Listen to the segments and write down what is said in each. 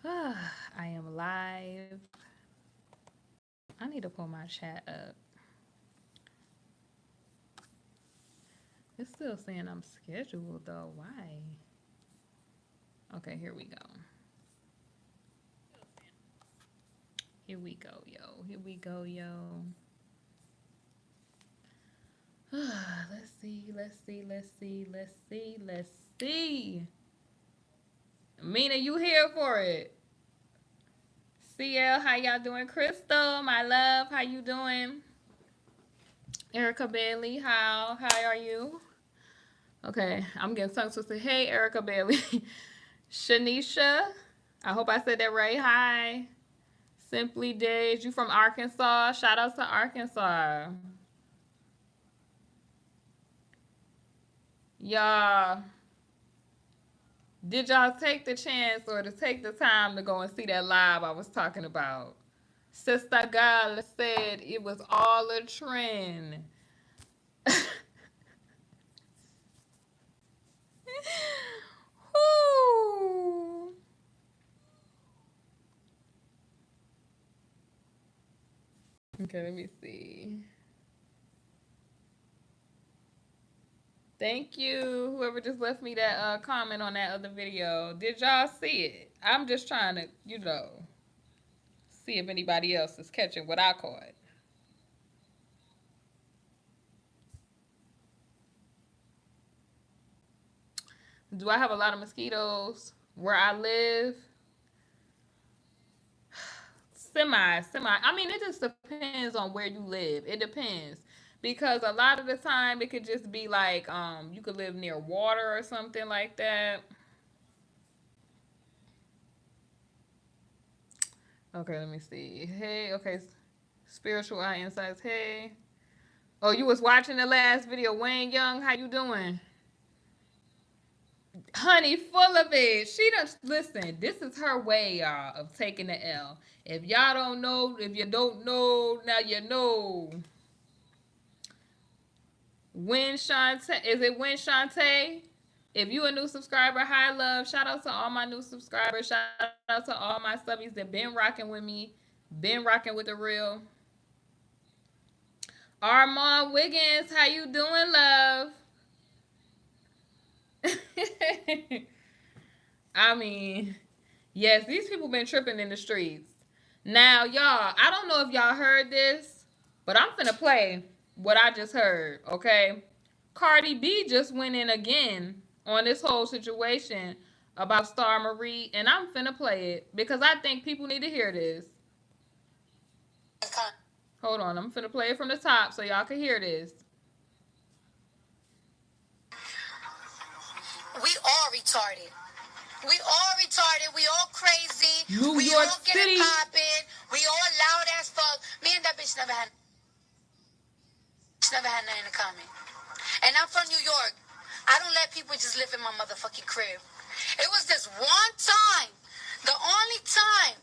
I am live. I need to pull my chat up. It's still saying I'm scheduled though. Why? Okay, here we go. Here we go, yo. Here we go, yo. Let's see, let's see, let's see, let's see, let's see. Mina, you here for it? CL, how y'all doing? Crystal, my love, how you doing? Erica Bailey, how are you? Okay, I'm getting tongue twisted. Hey, Erica Bailey. Shanisha, I hope I said that right. Hi. Simply Days, you from Arkansas? Shout out to Arkansas. Y'all, did y'all take the chance or to take the time to go and see that live I was talking about? Sister Girl said it was all a trend. Whoo. Okay, let me see. Thank you, whoever just left me that comment on that other video. Did y'all see it? I'm just trying to, see if anybody else is catching what I caught. Do I have a lot of mosquitoes where I live? Semi. I mean, it just depends on where you live. It depends. Because a lot of the time it could just be like, you could live near water or something like that. Okay, let me see. Hey, okay. Spiritual Eye Insights. Hey. Oh, you was watching the last video. Wayne Young, how you doing? Honey, full of it. She does listen. This is her way, y'all, of taking the L. If y'all don't know, if you don't know, now you know. When Shantae, is it when Shantae? If you a new subscriber, hi love. Shout out to all my new subscribers. Shout out to all my subbies that been rocking with me, been rocking with the real. Armand Wiggins, how you doing, love? I mean, yes, these people been tripping in the streets. Now, y'all, I don't know if y'all heard this, but I'm finna play what I just heard, okay? Cardi B just went in again on this whole situation about Star Marie, and I'm finna play it because I think people need to hear this. Hold on, I'm finna play it from the top so y'all can hear this. We all retarded. We all retarded. We all crazy. New we York all get it popping. We all loud as fuck. Me and that bitch never had nothing in common. And I'm from New York. I don't let people just live in my motherfucking crib. It was this one time, the only time,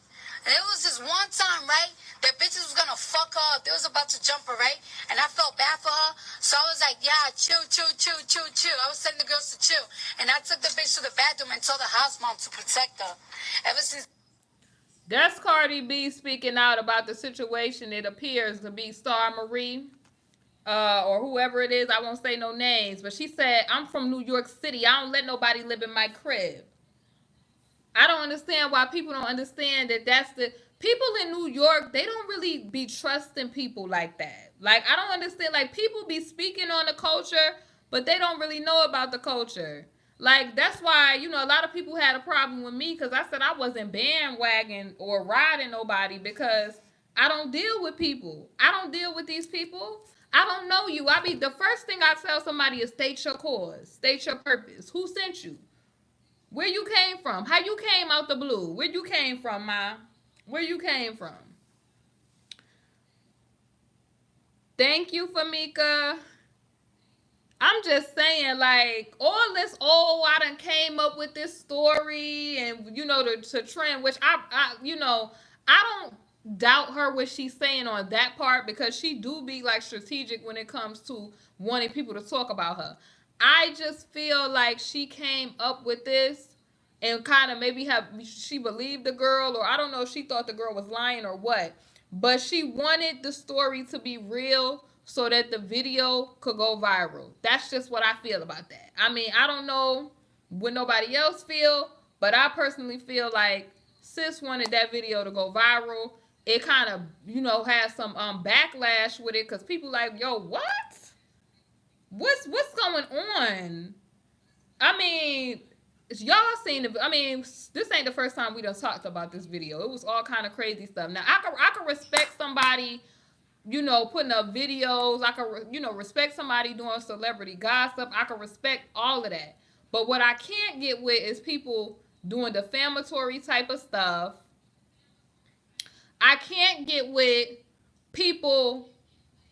and it was this one time, right? That bitches was gonna fuck her up. They was about to jump her, right? And I felt bad for her. So I was like, yeah, chill. I was telling the girls to chill. And I took the bitch to the bathroom and told the house mom to protect her. Ever since. That's Cardi B speaking out about the situation. It appears to be Star Marie. Or whoever it is, I won't say no names, but she said, I'm from New York City. I don't let nobody live in my crib. I don't understand why people don't understand that that's the people in New York, they don't really be trusting people like that. Like, I don't understand. Like, people be speaking on the culture, but they don't really know about the culture. Like, that's why, a lot of people had a problem with me because I said I wasn't bandwagon or riding nobody because I don't deal with people. I don't deal with these people. I don't know you. The first thing I tell somebody is state your cause, state your purpose. Who sent you? Where you came from? How you came out the blue? Where you came from, Ma? Where you came from? Thank you, Famika. I'm just saying, like, all this, I done came up with this story and, the trend, which I don't doubt her what she's saying on that part because she do be, like, strategic when it comes to wanting people to talk about her. I just feel like she came up with this and kind of maybe she believed the girl, or I don't know if she thought the girl was lying or what, but she wanted the story to be real so that the video could go viral. That's just what I feel about that. I mean, I don't know what nobody else feel, but I personally feel like sis wanted that video to go viral. It kind of, has some backlash with it, because people like, yo, what? What's going on? I mean, y'all seen the. I mean, this ain't the first time we done talked about this video. It was all kind of crazy stuff. Now, I can respect somebody, putting up videos. I can, respect somebody doing celebrity gossip. I can respect all of that. But what I can't get with is people doing defamatory type of stuff. I can't get with people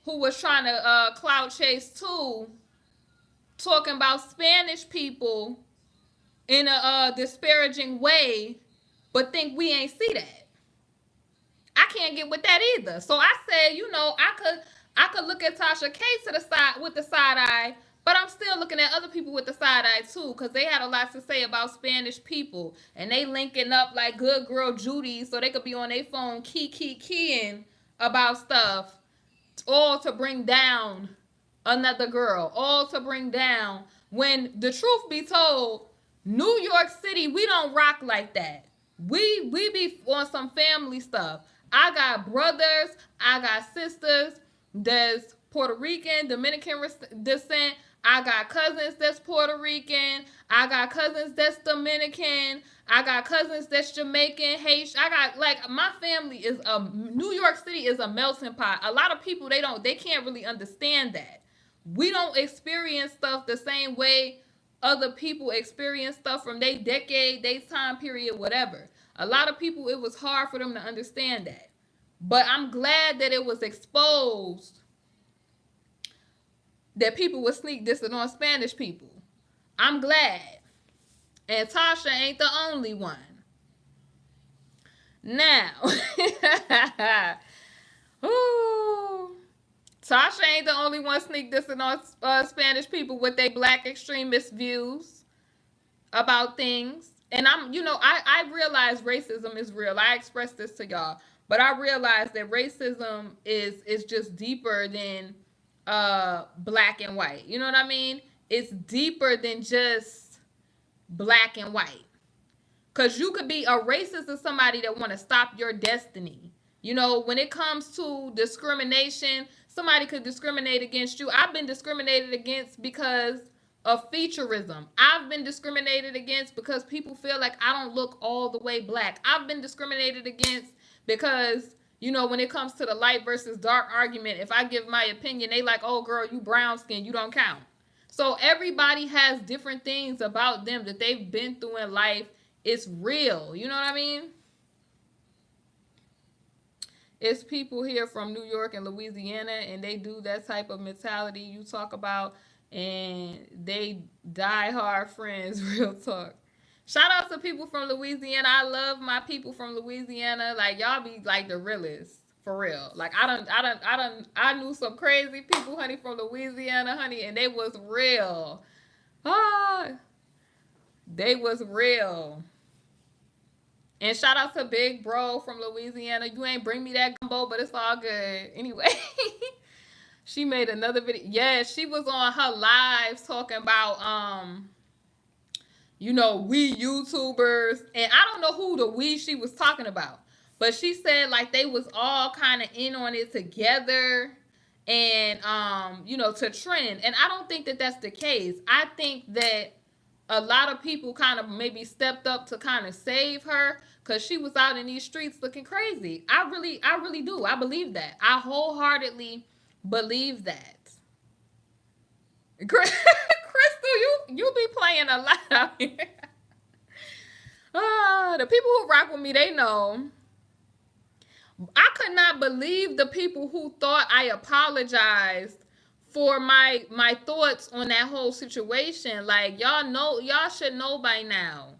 who was trying to clout chase too, talking about Spanish people in a disparaging way, but think we ain't see that. I can't get with that either. So I said, I could look at Tasha K to the side with the side eye, but I'm still looking at other people with the side eye too, because they had a lot to say about Spanish people, and they linking up like good girl Judy so they could be on their phone keying about stuff, all to bring down another girl, all to bring down, when the truth be told, New York City, we don't rock like that. We be on some family stuff. I got brothers, I got sisters that's Puerto Rican, Dominican descent. I got cousins that's Puerto Rican. I got cousins that's Dominican. I got cousins that's Jamaican, Haitian. I got, like, my family is New York City is a melting pot. A lot of people, they can't really understand that. We don't experience stuff the same way other people experience stuff from their decade, their time period, whatever. A lot of people, it was hard for them to understand that. But I'm glad that it was exposed that people would sneak dissing on Spanish people. I'm glad. And Tasha ain't the only one. Now, ooh, Tasha ain't the only one sneak dissing on Spanish people with their black extremist views about things. And I realize racism is real. I expressed this to y'all, but I realize that racism is just deeper than black and white. You know what I mean? It's deeper than just black and white. Because you could be a racist to somebody that want to stop your destiny. When it comes to discrimination, somebody could discriminate against you. I've been discriminated against because of featureism. I've been discriminated against because people feel like I don't look all the way black. I've been discriminated against because, when it comes to the light versus dark argument, if I give my opinion, they like, oh, girl, you brown skin, you don't count. So everybody has different things about them that they've been through in life. It's real. You know what I mean? It's people here from New York and Louisiana, and they do that type of mentality you talk about, and they die hard friends. Real talk. Shout out to people from Louisiana. I love my people from Louisiana. Like, y'all be like the realest. For real. Like, I knew some crazy people, honey, from Louisiana, honey, and they was real. They was real. And shout out to Big Bro from Louisiana. You ain't bring me that gumbo, but it's all good. Anyway, she made another video. Yeah, she was on her lives talking about, we YouTubers. And I don't know who the we she was talking about. But she said, like, they was all kind of in on it together. And, to trend. And I don't think that that's the case. I think that a lot of people kind of maybe stepped up to kind of save her, because she was out in these streets looking crazy. I really do. I believe that. I wholeheartedly believe that. Crystal, you be playing a lot out here. The people who rock with me, they know. I could not believe the people who thought I apologized for my thoughts on that whole situation. Like, y'all should know by now.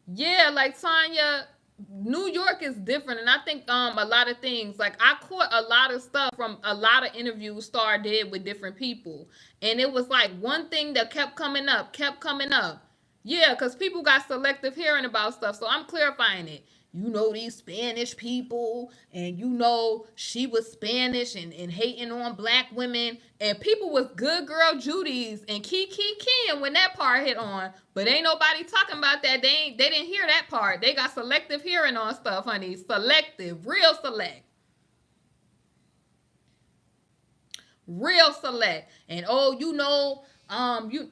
Yeah, like Tanya New York is different, and I think a lot of things, like I caught a lot of stuff from a lot of interviews Star did with different people, and it was like one thing that kept coming up, kept coming up. Yeah, because people got selective hearing about stuff, so I'm clarifying it. You know, these Spanish people, and you know she was Spanish and hating on black women, and people was good girl Judy's and Kiki Ken when that part hit on, but ain't nobody talking about that. They didn't hear that part. They got selective hearing on stuff, honey. Selective, real select. And oh, you know, you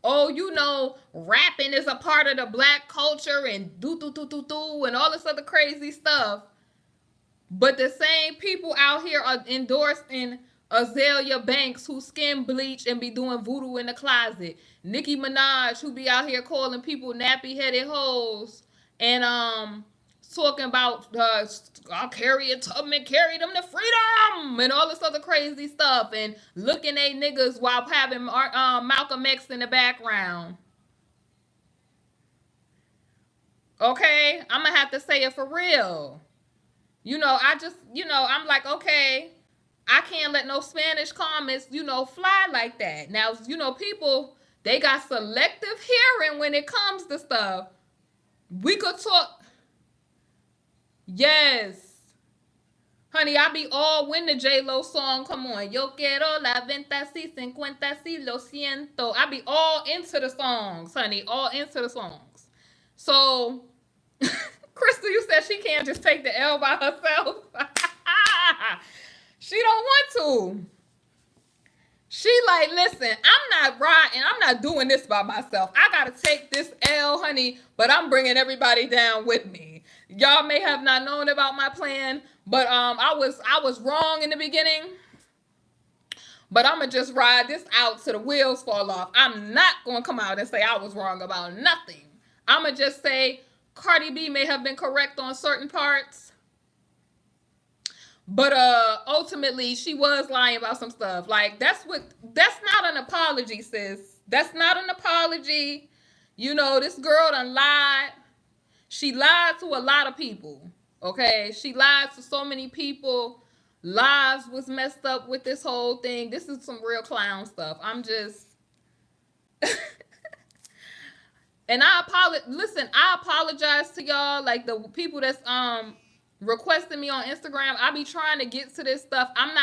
oh, you know, rapping is a part of the black culture and do and all this other crazy stuff. But the same people out here are endorsing Azalea Banks, who skin bleach and be doing voodoo in the closet. Nicki Minaj, who be out here calling people nappy headed hoes, and talking about I'll carry a Tubman, carry them to freedom, and all this other crazy stuff, and looking at niggas while having Malcolm X in the background. Okay, I'm gonna have to say it for real. I just, I'm like, okay, I can't let no Spanish comments, fly like that. Now, people, they got selective hearing when it comes to stuff. We could talk. Yes. Honey, I be all when the J-Lo song come on. Yo quiero la venta si 50 si lo siento. I be all into the songs, honey. All into the songs. So, Crystal, you said she can't just take the L by herself. She don't want to. She like, listen, I'm not riding. I'm not doing this by myself. I got to take this L, honey, but I'm bringing everybody down with me. Y'all may have not known about my plan, but I was wrong in the beginning. But I'm going to just ride this out till the wheels fall off. I'm not going to come out and say I was wrong about nothing. I'm going to just say Cardi B may have been correct on certain parts. But ultimately, she was lying about some stuff. Like, that's not an apology, sis. That's not an apology. This girl done lied. She lied to a lot of people. Okay? She lied to so many people. Lives was messed up with this whole thing. This is some real clown stuff. I'm just... And I apologize to y'all, like the people that's requesting me on Instagram. I be trying to get to this stuff. I'm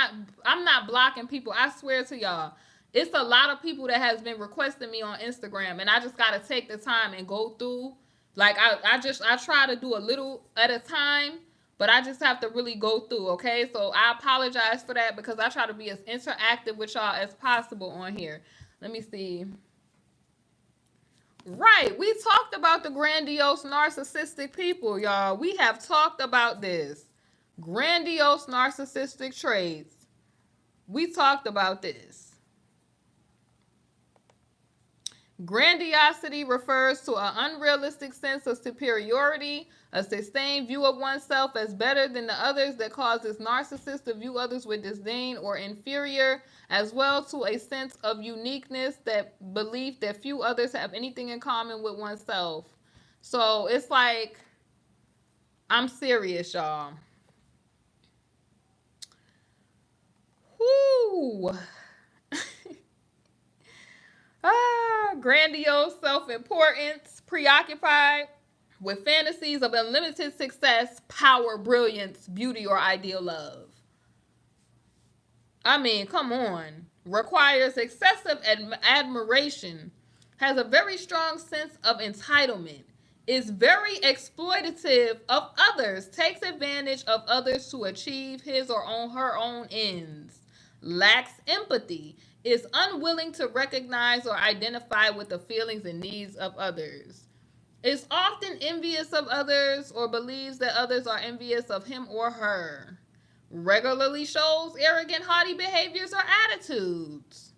not blocking people. I swear to y'all. It's a lot of people that has been requesting me on Instagram, and I just gotta take the time and go through. Like I try to do a little at a time, but I just have to really go through, okay? So I apologize for that because I try to be as interactive with y'all as possible on here. Let me see. Right. We talked about the grandiose narcissistic people, y'all. We have talked about this. Grandiose narcissistic traits. We talked about this. Grandiosity refers to an unrealistic sense of superiority, a sustained view of oneself as better than the others that causes narcissists to view others with disdain or inferior, as well to a sense of uniqueness, that belief that few others have anything in common with oneself. So it's like, I'm serious, y'all. Whoo. Grandiose self-importance, preoccupied with fantasies of unlimited success, power, brilliance, beauty, or ideal love. I mean, come on. Requires excessive admiration, has a very strong sense of entitlement, is very exploitative of others, takes advantage of others to achieve his or her own ends, lacks empathy, is unwilling to recognize or identify with the feelings and needs of others, is often envious of others or believes that others are envious of him or her, regularly shows arrogant, haughty behaviors or attitudes.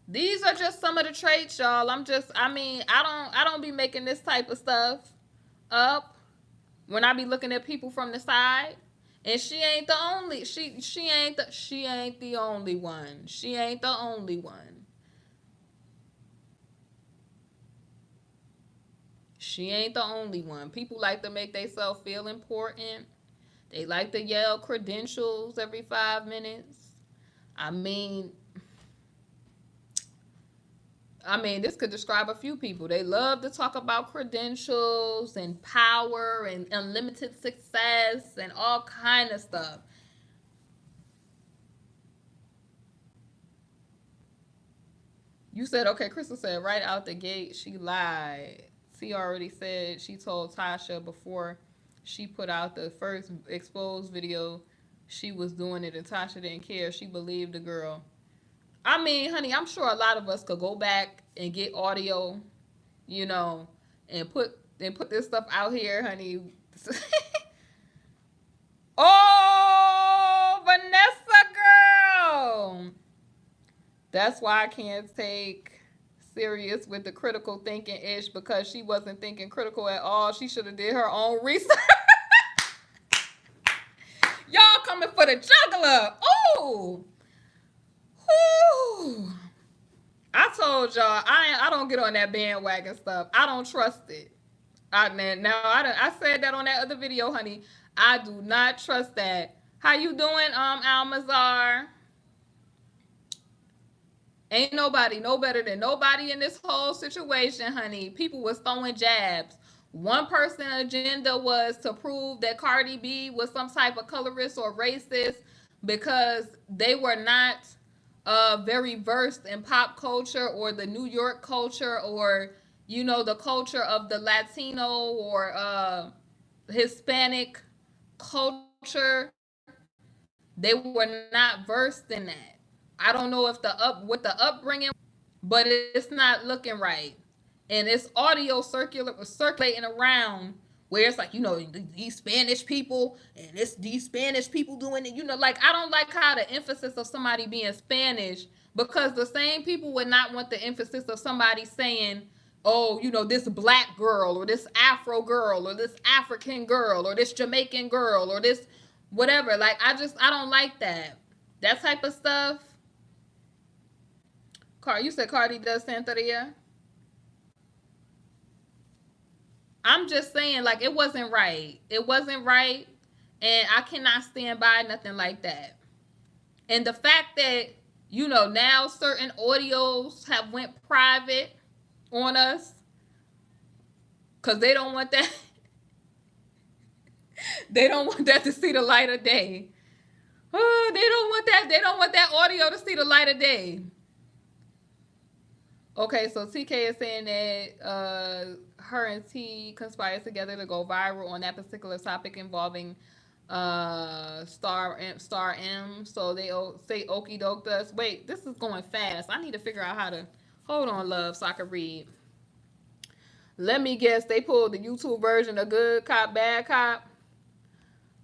These are just some of the traits, y'all. I don't be making this type of stuff up when I be looking at people from the side. And she ain't the only she ain't the only one. She ain't the only one. She ain't the only one. People like to make themselves feel important. They like to yell credentials every 5 minutes. I mean, this could describe a few people. They love to talk about credentials and power and unlimited success and all kind of stuff. You said, okay, Crystal said right out the gate, she lied. She already said she told Tasha before she put out the first exposed video she was doing it and Tasha didn't care. She believed the girl. I mean, honey, I'm sure a lot of us could go back and get audio, you know, and put this stuff out here, honey. Oh, Vanessa girl. That's why I can't take serious with the critical thinking ish, because she wasn't thinking critical at all. She should have did her own research. Y'all coming for the juggler. Ooh. Whew. I told y'all I don't get on that bandwagon stuff. I don't trust it. I said that on that other video, honey. I do not trust that. How you doing, Almazar? Ain't nobody no better than nobody in this whole situation, honey. People was throwing jabs. One person's agenda was to prove that Cardi B was some type of colorist or racist because they were not very versed in pop culture or the New York culture or, you know, the culture of the Latino or Hispanic culture. They were not versed in that. I don't know if what the upbringing, but it's not looking right. And it's audio circulating around where it's like, you know, these Spanish people and it's these Spanish people doing it. You know, like, I don't like how the emphasis of somebody being Spanish, because the same people would not want the emphasis of somebody saying, oh, you know, this black girl or this Afro girl or this African girl or this Jamaican girl or this whatever. Like, I don't like that. That type of stuff. You said Cardi does Santeria? I'm just saying, like, it wasn't right. It wasn't right. And I cannot stand by nothing like that. And the fact that, you know, now certain audios have went private on us because they don't want that. They don't want that to see the light of day. Oh, they don't want that. They don't want that audio to see the light of day. Okay, so TK is saying that her and T conspired together to go viral on that particular topic involving Star M. So they say okie doke does. Wait, this is going fast. I need to figure out how to hold on, love, so I can read. Let me guess, they pulled the YouTube version of Good Cop, Bad Cop.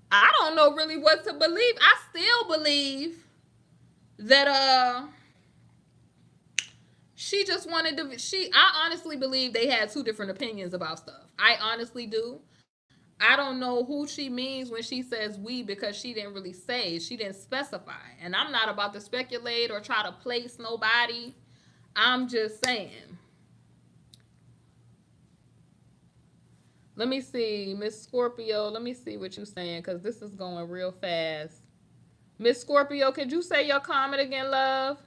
I don't know really what to believe. I still believe that she just wanted to. I honestly believe they had two different opinions about stuff. I honestly do. I don't know who she means when she says we, because she didn't really say. She didn't specify. And I'm not about to speculate or try to place nobody. I'm just saying. Let me see, Miss Scorpio. Let me see what you're saying, because this is going real fast. Miss Scorpio, could you say your comment again, love?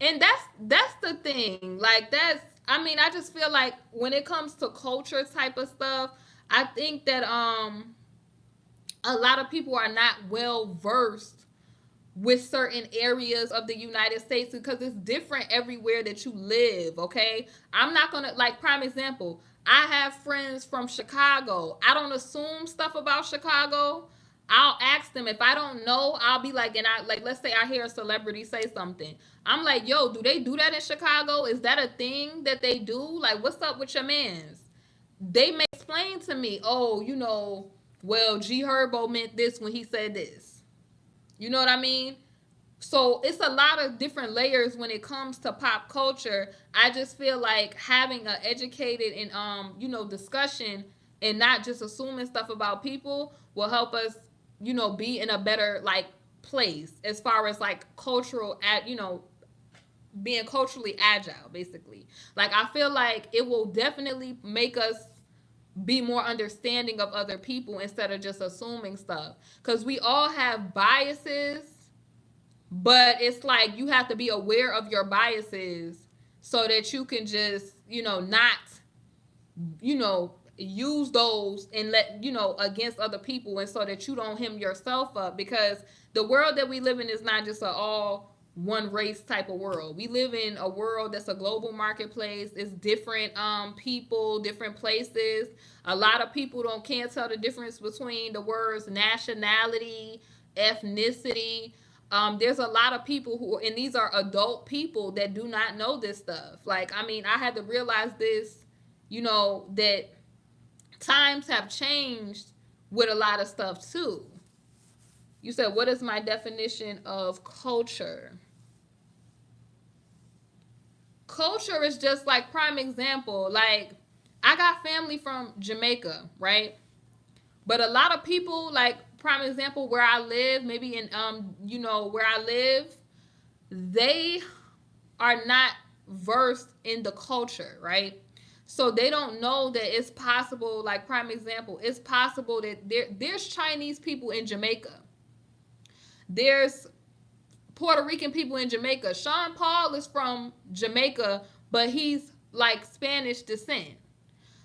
And that's the thing. Like, I just feel like when it comes to culture type of stuff, I think that a lot of people are not well versed with certain areas of the United States, because it's different everywhere that you live, okay? I'm not gonna, like, prime example, I have friends from Chicago. I don't assume stuff about Chicago. I'll ask them. If I don't know, I'll be like, let's say I hear a celebrity say something. I'm like, yo, do they do that in Chicago? Is that a thing that they do? Like, what's up with your mans? They may explain to me, oh, you know, well, G Herbo meant this when he said this. You know what I mean? So it's a lot of different layers when it comes to pop culture. I just feel like having an educated and discussion and not just assuming stuff about people will help us, be in a better like place as far as like cultural being culturally agile, basically. Like, I feel like it will definitely make us be more understanding of other people instead of just assuming stuff. Because we all have biases, but it's like you have to be aware of your biases so that you can just, not, use those and let, against other people, and so that you don't hem yourself up, because the world that we live in is not just a all one race type of world. We live in a world that's a global marketplace. It's different people, different places. A lot of people can't tell the difference between the words nationality, ethnicity. There's a lot of people and these are adult people that do not know this stuff. Like, I mean, I had to realize this, that times have changed with a lot of stuff too. You said, what is my definition of culture? Culture is just like, prime example, like, I got family from Jamaica, right? But a lot of people, like, prime example, where I live, maybe in where I live, they are not versed in the culture, right? So they don't know that it's possible, like, prime example, it's possible that there's Chinese people in Jamaica. There's Puerto Rican people in Jamaica. Sean Paul is from Jamaica, but he's like Spanish descent.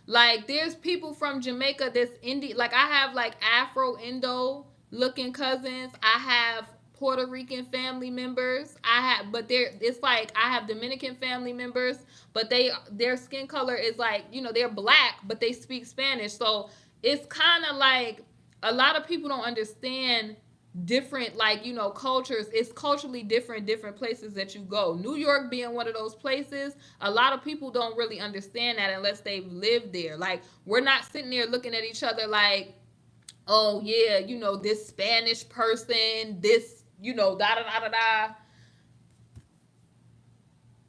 Like, there's people from Jamaica that's Indian. Like, I have like Afro-Indo looking cousins. I have Puerto Rican family members. But it's like, I have Dominican family members, but their skin color is like, they're black, but they speak Spanish. So it's kind of like, a lot of people don't understand different, like, cultures. It's culturally different places that you go. New York being one of those places, a lot of people don't really understand that unless they've lived there. Like, we're not sitting there looking at each other like, oh yeah, this Spanish person, this, da da da da da.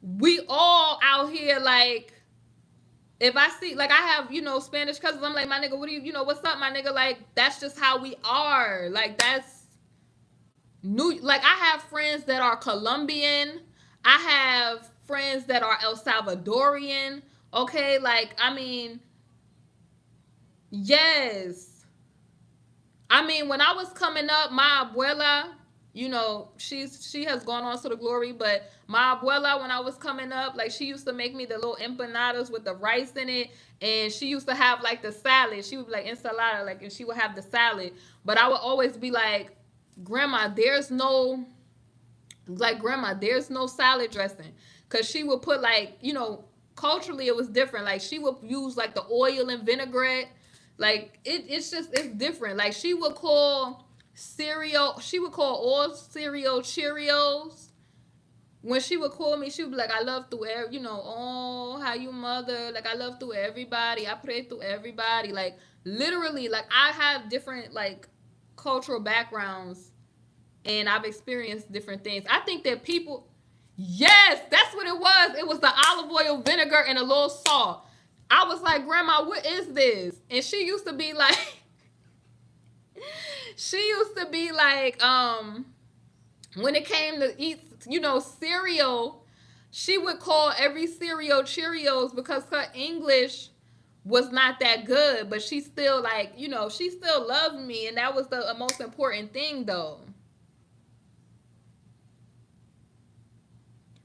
We all out here, like, if I see, like, I have, Spanish cousins, I'm like, my nigga, what do you, what's up, my nigga? Like, that's just how we are. Like, that's like, I have friends that are Colombian. I have friends that are El Salvadorian. Okay, like, I mean, yes. I mean, when I was coming up, my abuela, she has gone on to the glory, but my abuela, when I was coming up, like, she used to make me the little empanadas with the rice in it, and she used to have like the salad. She would be like ensalada, like, and she would have the salad. But I would always be like, Grandma, there's no salad dressing, because she would put, like, culturally it was different. Like, she would use like the oil and vinaigrette. Like, it's different. Like, she would call all cereal Cheerios. When she would call me, she would be like, I love through oh, how you mother, like, I love through everybody, I pray through everybody. Like, literally, like, I have different, like, cultural backgrounds, and I've experienced different things. I think that people, yes, that's what it was. It was the olive oil, vinegar, and a little salt. I was like, Grandma, what is this? And she used to be like, when it came to eat, cereal, she would call every cereal Cheerios, because her English was not that good, but she still, like, she still loved me, and that was the most important thing, though.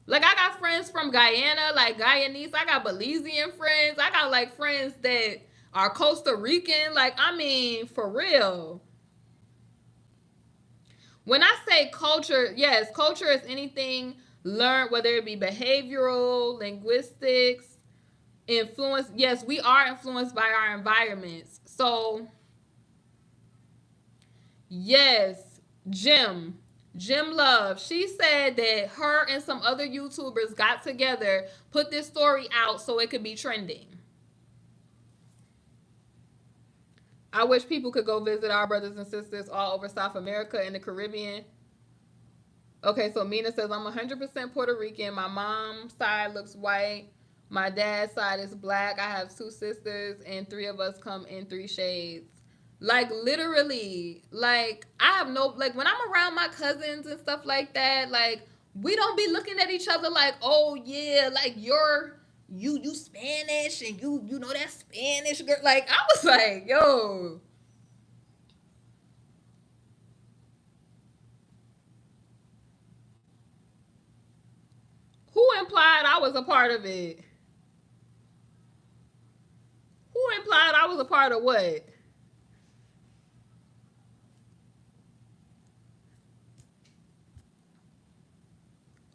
Like, I got friends from Guyana, like Guyanese. I got Belizean friends. I got, like, friends that are Costa Rican. Like, I mean, for real. When I say culture, yes, culture is anything learned, whether it be behavioral, linguistics, influence. Yes, we are influenced by our environments. So, yes, Jim Love, she said that her and some other YouTubers got together, put this story out so it could be trending. I wish people could go visit our brothers and sisters all over South America and the Caribbean. Okay, so Mina says, I'm 100% Puerto Rican. My mom's side looks white. My dad's side is black. I have 2 sisters, and 3 of us come in 3 shades. Like, literally, like, I have no, like, when I'm around my cousins and stuff like that, like, we don't be looking at each other like, oh yeah, like you Spanish and you know that Spanish girl. Like I was like, yo, who implied I was a part of it? Who implied I was a part of what?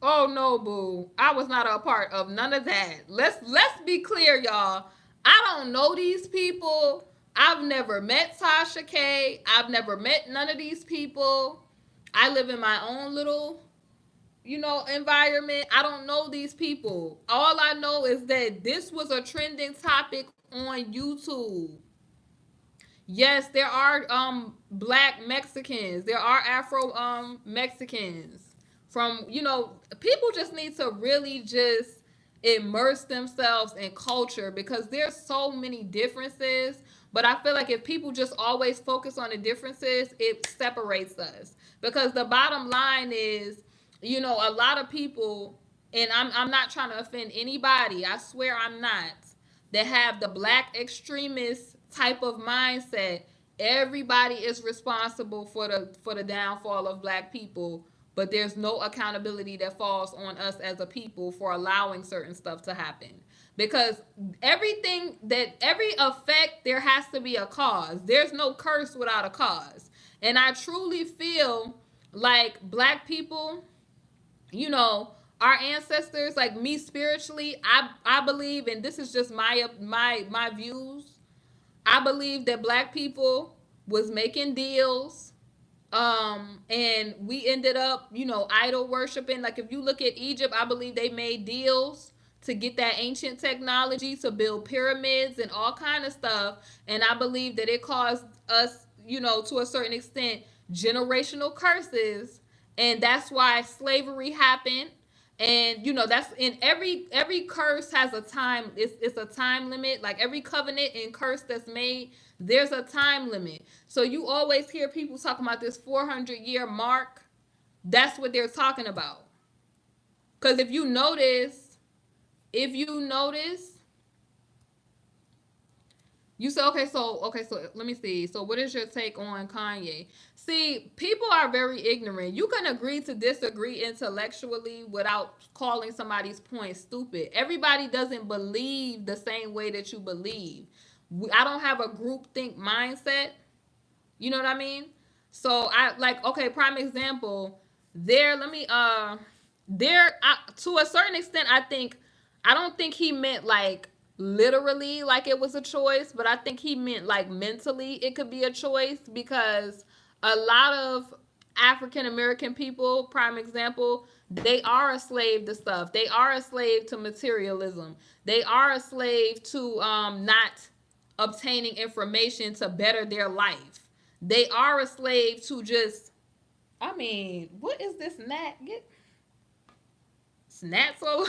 Oh no, boo. I was not a part of none of that. Let's be clear, y'all. I don't know these people. I've never met Tasha K. I've never met none of these people. I live in my own little, environment. I don't know these people. All I know is that this was a trending topic on YouTube. Yes, there are black Mexicans. There are Afro Mexicans. From, people just need to really just immerse themselves in culture because there's so many differences. But I feel like if people just always focus on the differences, it separates us. Because the bottom line is, a lot of people, and I'm not trying to offend anybody. I swear I'm not, that have the black extremist type of mindset. Everybody is responsible for the downfall of black people, but there's no accountability that falls on us as a people for allowing certain stuff to happen. Because every effect, there has to be a cause. There's no curse without a cause. And I truly feel like black people, our ancestors, like me spiritually, I believe, and this is just my views. I believe that black people was making deals, and we ended up, idol worshiping. Like if you look at Egypt, I believe they made deals to get that ancient technology to build pyramids and all kind of stuff. And I believe that it caused us, to a certain extent, generational curses, and that's why slavery happened. And that's in every curse has a time. It's a time limit. Like every covenant and curse that's made, there's a time limit. So you always hear people talking about this 400-year mark. That's what they're talking about. Because if you notice, you say, okay, so let me see. So what is your take on Kanye? See, people are very ignorant. You can agree to disagree intellectually without calling somebody's point stupid. Everybody doesn't believe the same way that you believe. I don't have a group think mindset. You know what I mean? So I like, okay, prime example. There, let me to a certain extent, I don't think he meant like literally like it was a choice, but I think he meant like mentally it could be a choice because a lot of African American people, prime example, they are a slave to stuff. They are a slave to materialism. They are a slave to not obtaining information to better their life. They are a slave to just, I mean, what is this gnat? Get snats over.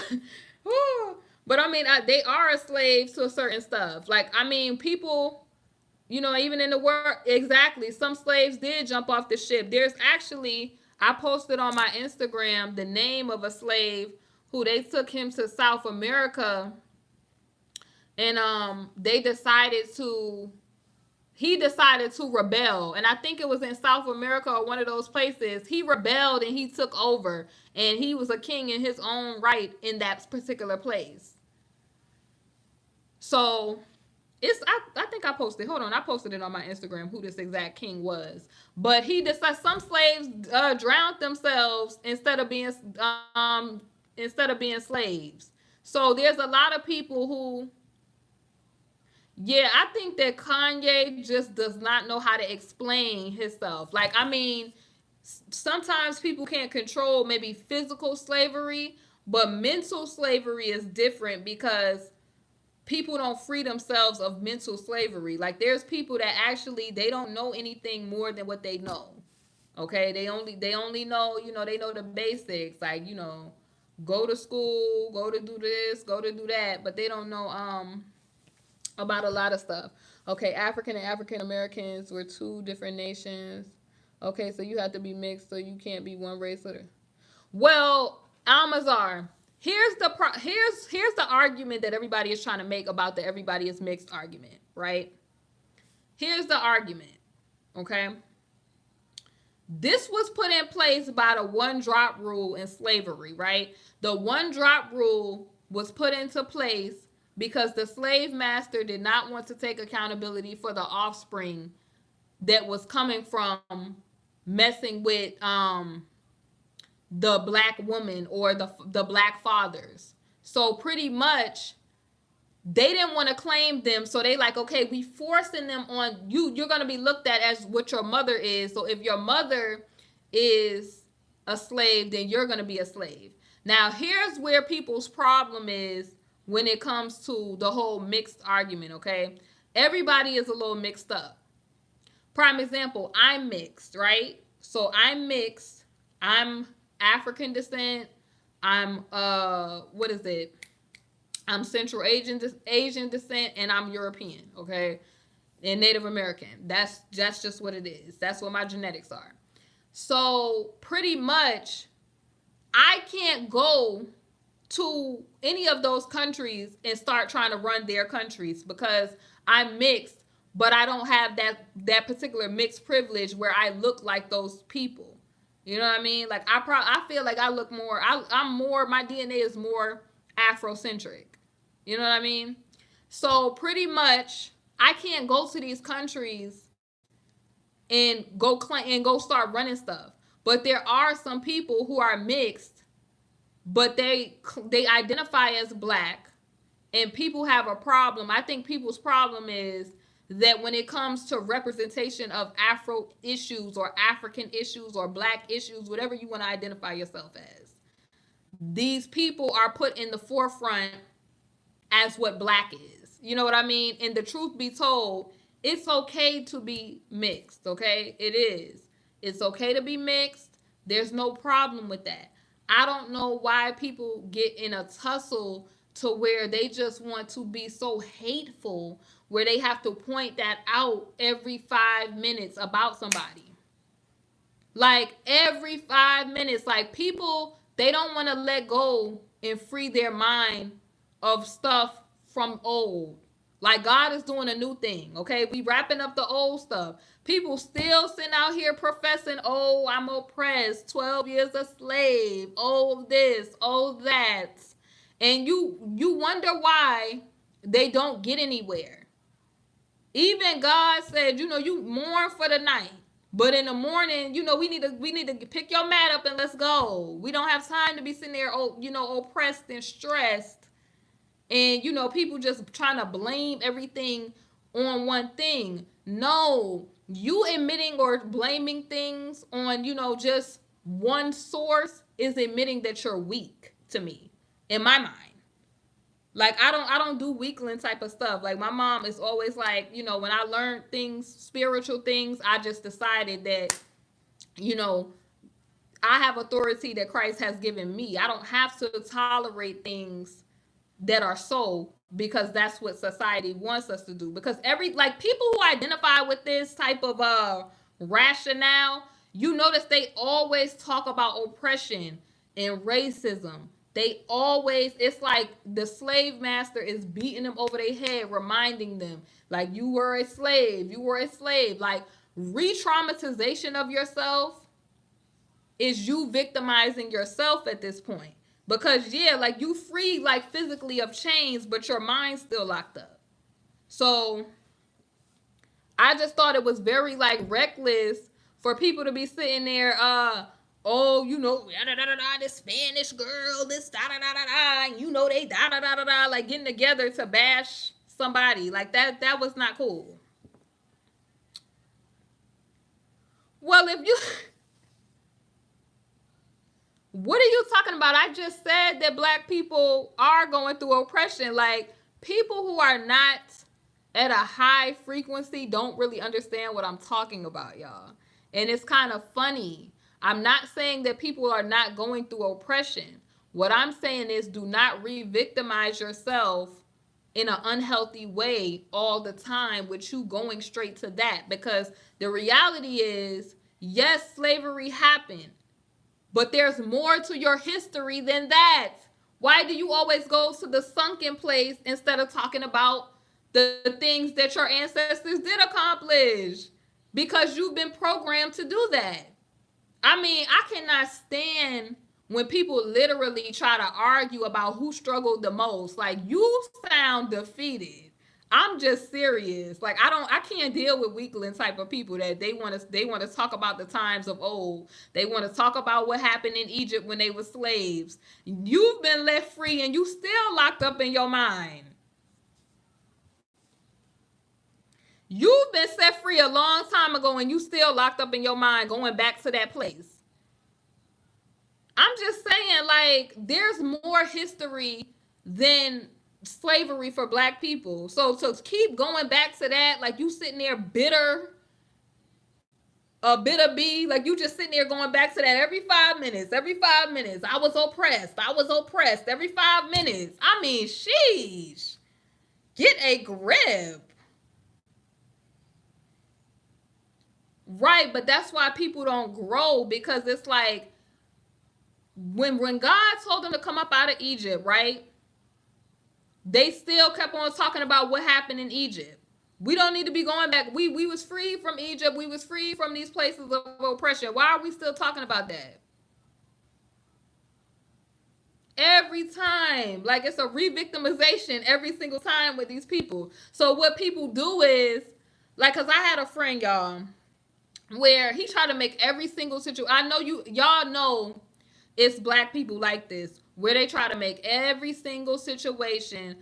But I mean, they are a slave to a certain stuff. Like, I mean, people, even in the world, exactly. Some slaves did jump off the ship. There's actually, I posted on my Instagram the name of a slave who they took him to South America, and they decided to he decided to rebel, and I think it was in South America or one of those places. He rebelled and he took over, and he was a king in his own right in that particular place. So I think I posted, hold on, I posted it on my Instagram who this exact king was. But he decided some slaves drowned themselves instead of being slaves. So there's a lot of people who, yeah, I think that Kanye just does not know how to explain himself. Like, I mean, sometimes people can't control maybe physical slavery, but mental slavery is different because people don't free themselves of mental slavery. Like, there's people that actually they don't know anything more than what they know. Okay, they only know, they know the basics, like, go to school, go to do this, go to do that, but they don't know about a lot of stuff. Okay, African and African Americans were two different nations. Okay, so you have to be mixed, so you can't be one race. Well, Almazar, here's the argument that everybody is trying to make about the everybody is mixed argument, right? Here's the argument, okay? This was put in place by the one drop rule in slavery, right? The one drop rule was put into place because the slave master did not want to take accountability for the offspring that was coming from messing with the black woman or the black fathers. So pretty much they didn't want to claim them, so they like, okay, we forcing them on you. You're going to be looked at as what your mother is. So if your mother is a slave, then you're going to be a slave. Now here's where people's problem is when it comes to the whole mixed argument, okay? Everybody is a little mixed up. Prime example, I'm mixed, right? So I'm mixed. I'm African descent. I'm what is it? I'm Central Asian descent, and I'm European, okay? And Native American. That's just what it is. That's what my genetics are. So pretty much I can't go to any of those countries and start trying to run their countries because I'm mixed, but I don't have that particular mixed privilege where I look like those people. You know what I mean? Like I feel like I look more. I'm more. My DNA is more Afrocentric. You know what I mean? So pretty much, I can't go to these countries and go start running stuff. But there are some people who are mixed, but they identify as black, and people have a problem. I think people's problem is that when it comes to representation of Afro issues or African issues or black issues, whatever you want to identify yourself as, these people are put in the forefront as what black is. You know what I mean? And the truth be told, it's okay to be mixed, okay? It is. It's okay to be mixed. There's no problem with that. I don't know why people get in a tussle to where they just want to be so hateful, where they have to point that out every 5 minutes about somebody. Like every 5 minutes, like people, they don't want to let go and free their mind of stuff from old. Like God is doing a new thing, okay? We wrapping up the old stuff. People still sitting out here professing, oh, I'm oppressed, 12 years a slave, oh this, oh that. And you wonder why they don't get anywhere. Even God said, you mourn for the night. But in the morning, we need to pick your mat up and let's go. We don't have time to be sitting there, oppressed and stressed. And, people just trying to blame everything on one thing. No, you admitting or blaming things on, just one source is admitting that you're weak to me, in my mind. Like, I don't do weakling type of stuff. Like, my mom is always like, when I learned things, spiritual things, I just decided that, I have authority that Christ has given me. I don't have to tolerate things that are so, because that's what society wants us to do. Because people who identify with this type of rationale, you notice they always talk about oppression and racism. It's like the slave master is beating them over their head, reminding them, like, you were a slave. Like, re-traumatization of yourself is you victimizing yourself at this point. Because, like, you free, like, physically of chains, but your mind's still locked up. So, I just thought it was very, like, reckless for people to be sitting there, this Spanish girl, this da-da-da-da-da, they da-da-da-da-da, like, getting together to bash somebody. Like, that was not cool. Well, what are you talking about? I just said that black people are going through oppression. Like, people who are not at a high frequency don't really understand what I'm talking about, y'all. And it's kind of funny. I'm not saying that people are not going through oppression. What I'm saying is, do not re-victimize yourself in an unhealthy way all the time with you going straight to that. Because the reality is, yes, slavery happened. But there's more to your history than that. Why do you always go to the sunken place instead of talking about the things that your ancestors did accomplish? Because you've been programmed to do that. I mean, I cannot stand when people literally try to argue about who struggled the most. Like, you sound defeated. I'm just serious. Like, I can't deal with weakling type of people that they want to talk about the times of old. They want to talk about what happened in Egypt when they were slaves. You've been left free and you still locked up in your mind. You've been set free a long time ago and you still locked up in your mind going back to that place. I'm just saying, like, there's more history than slavery for black people. So to keep going back to that, like, you sitting there bitter, a bitter bee, like, you just sitting there going back to that every 5 minutes. I was oppressed every 5 minutes. I mean, sheesh. Get a grip. Right, but that's why people don't grow, because it's like, when God told them to come up out of Egypt, right? They still kept on talking about what happened in Egypt. We don't need to be going back. We was free from Egypt. We was free from these places of oppression. Why are we still talking about that? Every time. Like, it's a re-victimization every single time with these people. So what people do is, like, because I had a friend, y'all, where he tried to make every single situation. I know y'all know it's black people like this, where they try to make every single situation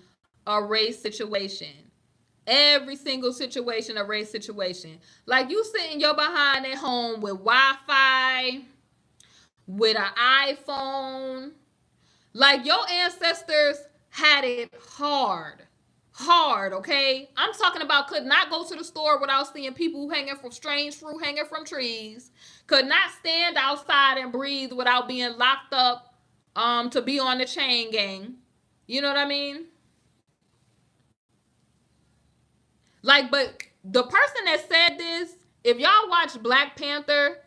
a race situation. Every single situation a race situation. Like, you sitting your behind at home with Wi-Fi, with an iPhone. Like, your ancestors had it hard. Hard, okay? I'm talking about could not go to the store without seeing people hanging from strange fruit hanging from trees. Could not stand outside and breathe without being locked up to be on the chain gang. You know what I mean? Like, but the person that said this, if y'all watch Black Panther,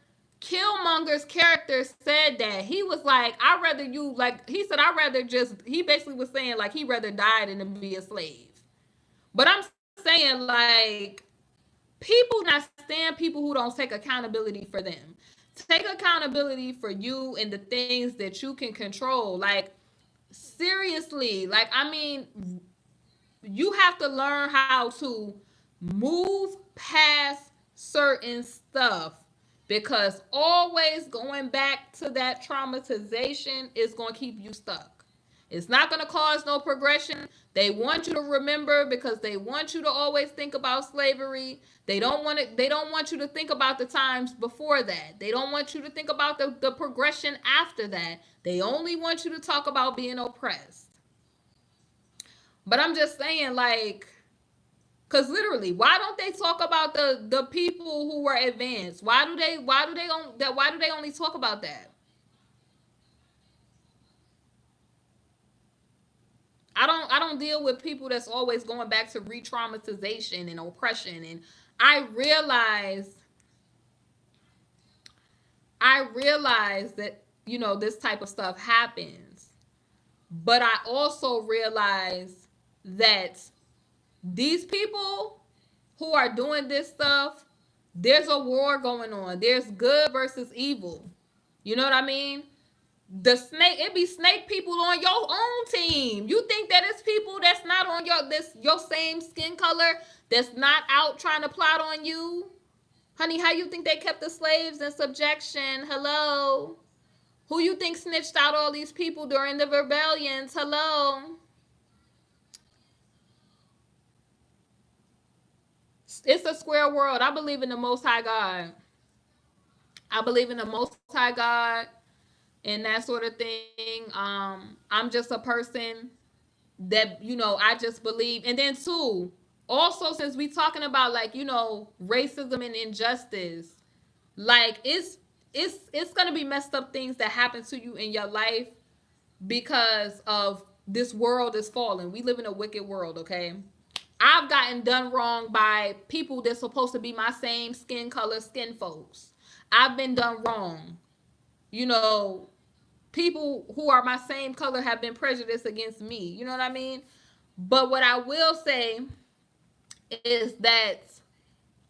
Killmonger's character said that. He was like, I'd rather you, like, he said, I'd rather just, he basically was saying, like, he'd rather die than to be a slave. But I'm saying, like, people not stand people who don't take accountability for them. Take accountability for you and the things that you can control. Like, seriously, like, I mean, you have to learn how to move past certain stuff, because always going back to that traumatization is going to keep you stuck. It's not going to cause no progression. They want you to remember because they want you to always think about slavery. They don't want you to think about the times before that. They don't want you to think about the progression after that. They only want you to talk about being oppressed. But I'm just saying, like, because literally, why don't they talk about the people who were advanced? Why do they only talk about that? I don't deal with people that's always going back to re-traumatization and oppression. And I realize that, you know, this type of stuff happens. But I also realize that these people who are doing this stuff, there's a war going on. There's good versus evil. You know what I mean? It be snake people on your own team. You think that it's people that's not on your same skin color, that's not out trying to plot on you? Honey, how you think they kept the slaves in subjection? Hello? Who you think snitched out all these people during the rebellions? Hello? It's a square world. I believe in the Most High God. I believe in the Most High God and that sort of thing. I'm just a person that, you know, I just believe. And then too, also, since we talking about, like, you know, racism and injustice, like, it's gonna be messed up things that happen to you in your life because of this world is falling. We live in a wicked world, okay? I've gotten done wrong by people that's supposed to be my same skin color, skin folks. I've been done wrong. you know, people who are my same color have been prejudiced against me. You know what I mean? But what I will say is that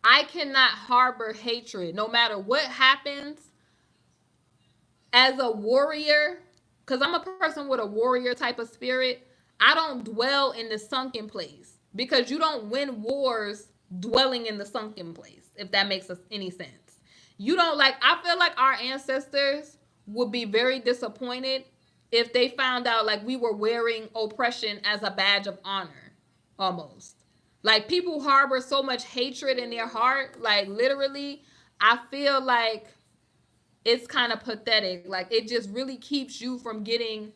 I cannot harbor hatred no matter what happens as a warrior, because I'm a person with a warrior type of spirit. I don't dwell in the sunken place because you don't win wars dwelling in the sunken place, if that makes any sense. You don't like, I feel like our ancestors would be very disappointed if they found out like we were wearing oppression as a badge of honor almost. Like people harbor so much hatred in their heart, like literally, I feel like it's kind of pathetic. Like it just really keeps you from getting.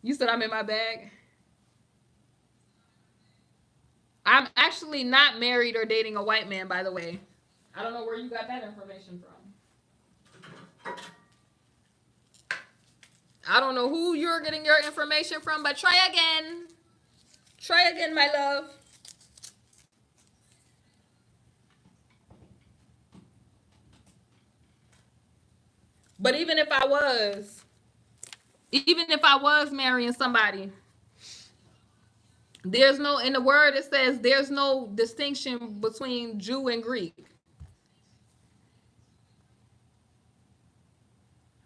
You said I'm in my bag. I'm actually not married or dating a white man, by the way. I don't know where you got that information from. I don't know who you're getting your information from, but try again. Try again, my love. But even if I was marrying somebody, there's no, in the word it says there's no distinction between Jew and Greek.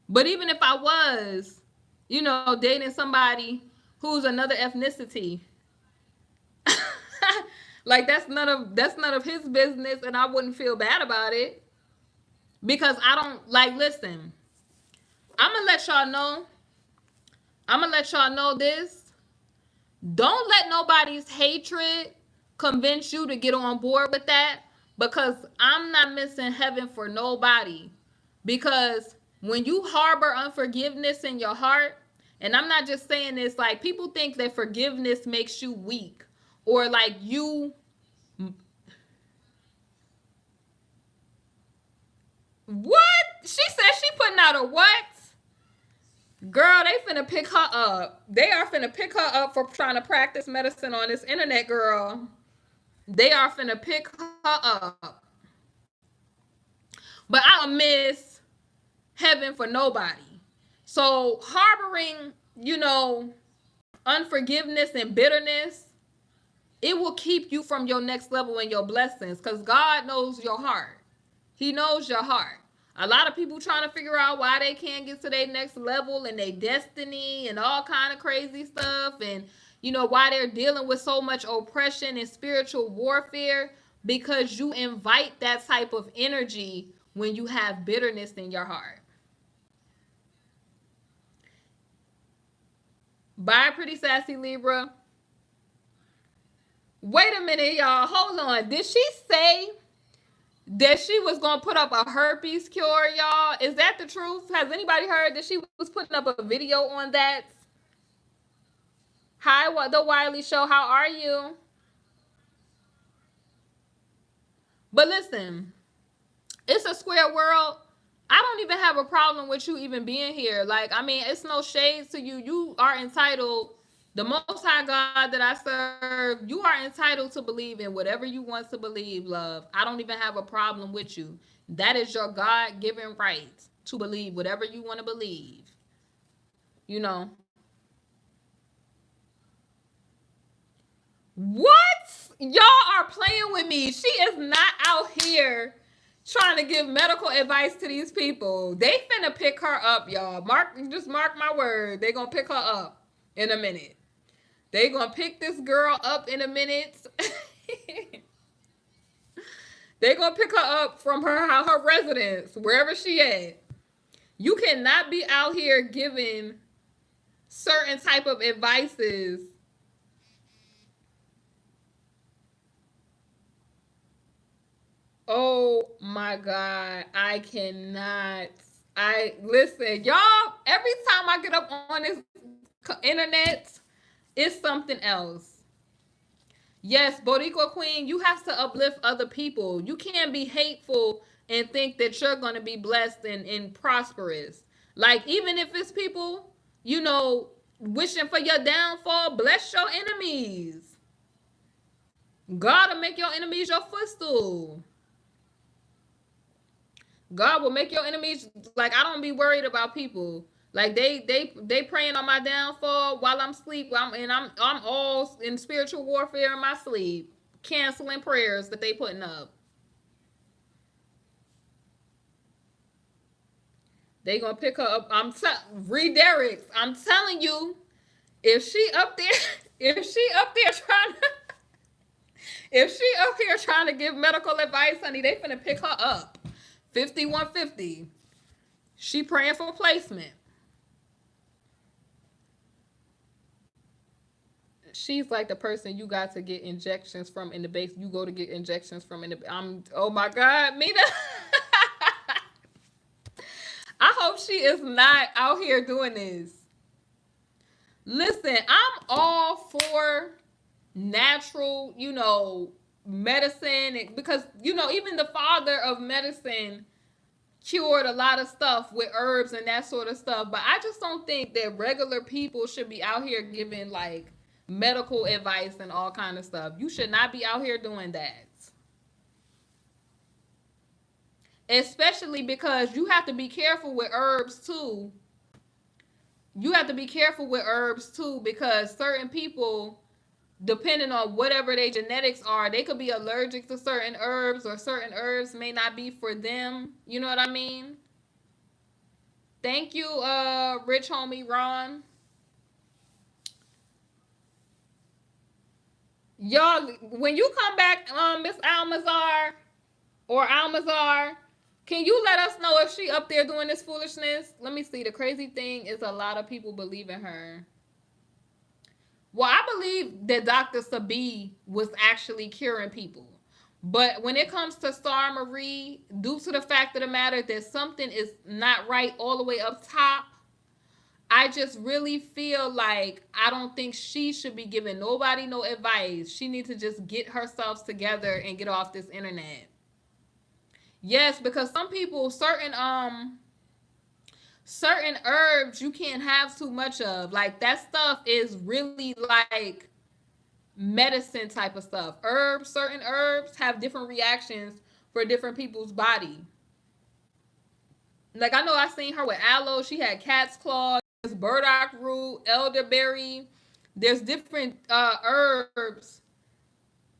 But even if I was, dating somebody who's another ethnicity, like that's none of his business, and I wouldn't feel bad about it because I don't like. Listen, I'm gonna let y'all know. I'm gonna let y'all know this. Don't let nobody's hatred convince you to get on board with that, because I'm not missing heaven for nobody. Because when you harbor unforgiveness in your heart, and I'm not just saying this, like people think that forgiveness makes you weak or like you. What? She said she putting out a what? Girl, they finna pick her up. They are finna pick her up for trying to practice medicine on this internet, girl. They are finna pick her up. But I don't miss heaven for nobody. So harboring, unforgiveness and bitterness, it will keep you from your next level and your blessings, because God knows your heart. He knows your heart. A lot of people trying to figure out why they can't get to their next level and their destiny and all kind of crazy stuff, and why they're dealing with so much oppression and spiritual warfare, because you invite that type of energy when you have bitterness in your heart. Bye, pretty sassy Libra. Wait a minute, y'all. Hold on. Did she say that she was going to put up a herpes cure, y'all? Is that the truth? Has anybody heard that she was putting up a video on that? Hi, The Wiley Show. How are you? But listen, it's a square world. I don't even have a problem with you even being here. Like, I mean, it's no shade to you. You are entitled. The Most High God that I serve, you are entitled to believe in whatever you want to believe, love. I don't even have a problem with you. That is your God-given right to believe whatever you want to believe. You know. What? Y'all are playing with me. She is not out here trying to give medical advice to these people. They finna pick her up, y'all. Just mark my word. They gonna pick her up in a minute. They gonna pick this girl up in a minute. They gonna pick her up from her residence, wherever she at. You cannot be out here giving certain type of advices. Oh my God, I cannot. Listen, y'all, every time I get up on this internet, it's something else. Yes, Boricua Queen, you have to uplift other people. You can't be hateful and think that you're going to be blessed and prosperous. Like, even if it's people, wishing for your downfall, bless your enemies. God will make your enemies your footstool. God will make your enemies, like, I don't be worried about people. Like, they praying on my downfall while I'm asleep. I'm all in spiritual warfare in my sleep, canceling prayers that they putting up. They gonna pick her up. Read Derrick's. I'm telling you, if she up there, if she up there trying to, if she up here trying to give medical advice, honey, they finna pick her up. 5150. She praying for placement. She's like the person you got to get injections from in the base. You go to get injections from in the. I'm. Oh my God, Mina. I hope she is not out here doing this. Listen, I'm all for natural, medicine, because even the father of medicine cured a lot of stuff with herbs and that sort of stuff. But I just don't think that regular people should be out here giving like medical advice and all kind of stuff. You should not be out here doing that. Especially because you have to be careful with herbs too. You have to be careful with herbs too, because certain people, depending on whatever their genetics are, they could be allergic to certain herbs, or certain herbs may not be for them. You know what I mean? Thank you, rich homie Ron. Y'all, when you come back, Miss Almazar or Almazar, can you let us know if she up there doing this foolishness? Let me see. The crazy thing is a lot of people believe in her. Well, I believe that Dr. Sabi was actually curing people. But when it comes to Star Marie, due to the fact of the matter that something is not right all the way up top, I just really feel like I don't think she should be giving nobody no advice. She needs to just get herself together and get off this internet. Yes, because some people, certain herbs you can't have too much of. Like, that stuff is really like medicine type of stuff. Certain herbs have different reactions for different people's body. Like, I know I seen her with aloe. She had cat's claw, there's burdock root, elderberry. There's different herbs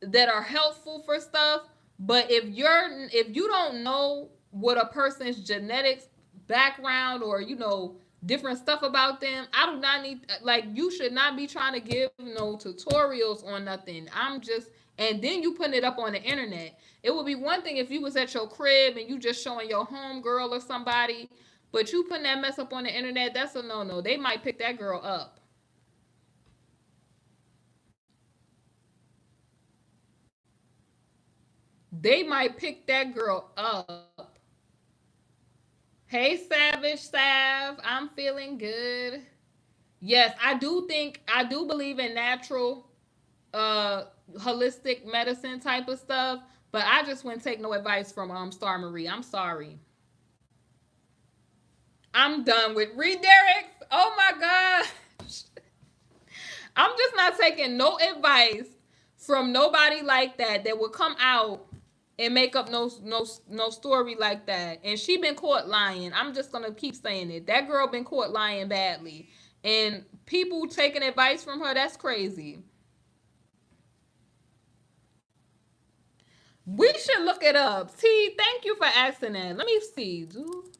that are helpful for stuff. But if you don't know what a person's genetics background, or different stuff about them, I do not need, like, you should not be trying to give no tutorials on nothing. And then you putting it up on the internet. It would be one thing if you was at your crib and you just showing your home girl or somebody, but you putting that mess up on the internet, that's a no. They might pick that girl up. They might pick that girl up. Hey, Savage Sav, I'm feeling good. Yes, I do believe in natural, holistic medicine type of stuff, but I just wouldn't take no advice from Star Marie. I'm sorry. I'm done with Reed Derrick. Oh my gosh. I'm just not taking no advice from nobody like that would come out and make up no story like that. And she been caught lying. I'm just gonna keep saying it. That girl been caught lying badly. And people taking advice from her, that's crazy. We should look it up. T, thank you for asking that. Let me see, dude.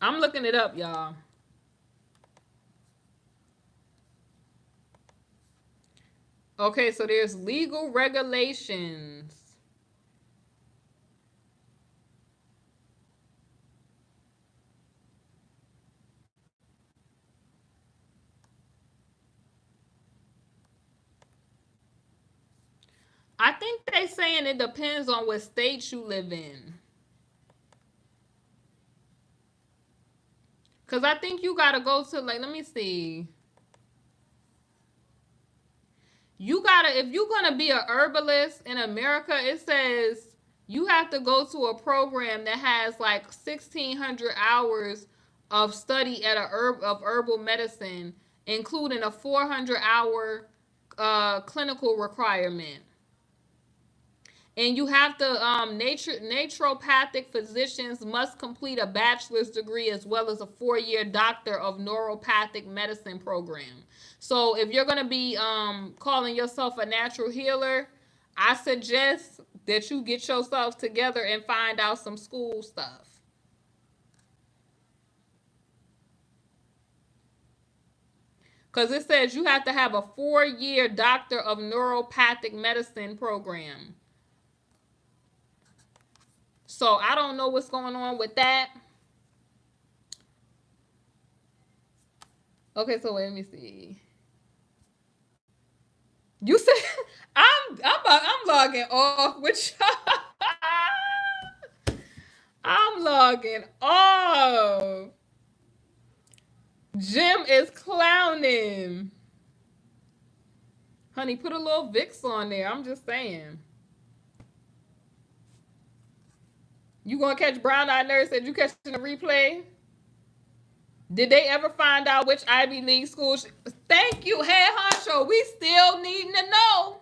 I'm looking it up, y'all. Okay, so there's legal regulations. I think they saying it depends on what state you live in. Cause I think you gotta go to, like, let me see. You gotta, if you're gonna be a herbalist in America, it says you have to go to a program that has like 1,600 hours of study at a herbal medicine, including a 400-hour clinical requirement. And you have to, naturopathic physicians must complete a bachelor's degree as well as a 4-year doctor of neuropathic medicine program. So if you're going to be calling yourself a natural healer, I suggest that you get yourself together and find out some school stuff. Because it says you have to have a 4-year doctor of neuropathic medicine program. So I don't know what's going on with that. Okay, so let me see. You said I'm logging off with I'm logging off. Jim is clowning. Honey, put a little Vicks on there. I'm just saying. You gonna catch Brown Eyed Nurse? Said you catching the replay? Did they ever find out which Ivy League school? Thank you, Head Honcho. We still needing to know.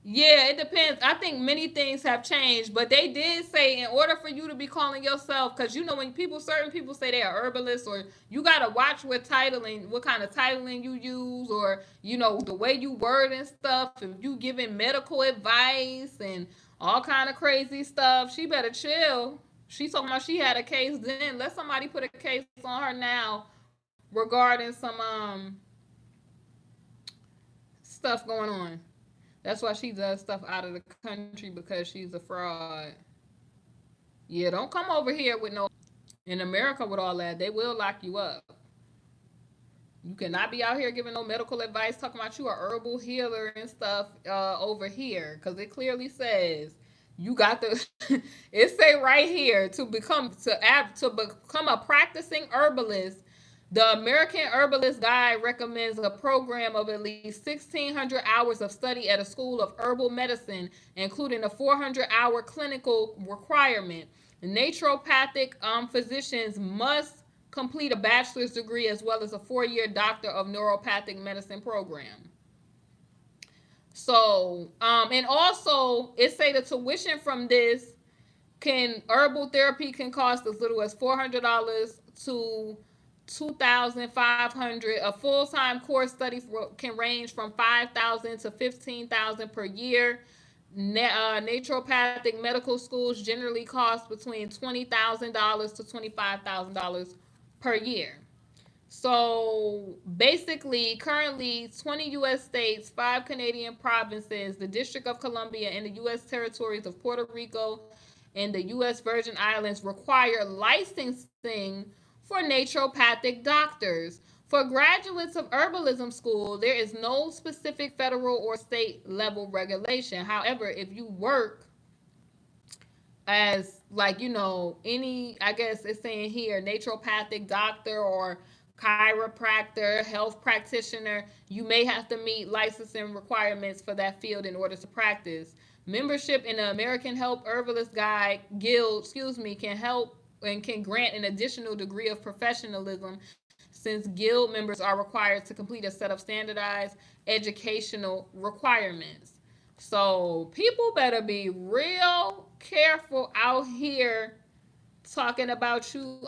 Yeah, it depends. I think many things have changed, but they did say in order for you to be calling yourself, because you know when certain people say they are herbalists, or you gotta watch what kind of titling you use, or you know the way you word and stuff. If you giving medical advice and all kind of crazy stuff, she better chill. She talking about she had a case then. Let somebody put a case on her now regarding some stuff going on. That's why she does stuff out of the country, because she's a fraud. Yeah, don't come over here with no... In America with all that, they will lock you up. You cannot be out here giving no medical advice, talking about you a herbal healer and stuff over here, because it clearly says you got to... It say right here, to become a practicing herbalist, the American Herbalist Guide recommends a program of at least 1,600 hours of study at a school of herbal medicine, including a 400-hour clinical requirement. Naturopathic physicians must complete a bachelor's degree as well as a 4-year doctor of neuropathic medicine program. So, and also it say the tuition from this herbal therapy can cost as little as $400 to $2,500. A full-time course study can range from $5,000 to $15,000 per year. Naturopathic medical schools generally cost between $20,000 to $25,000 per year. So basically, currently 20 U.S. states, 5 Canadian provinces, the District of Columbia, and the U.S. territories of Puerto Rico and the U.S. Virgin Islands require licensing for naturopathic doctors. For graduates of herbalism school, there is no specific federal or state level regulation. However, if you work as any, I guess it's saying here, naturopathic doctor or chiropractor, health practitioner, you may have to meet licensing requirements for that field in order to practice. Membership in the American Herbalist Guild, can help and can grant an additional degree of professionalism, since guild members are required to complete a set of standardized educational requirements. So people better be real careful out here talking about you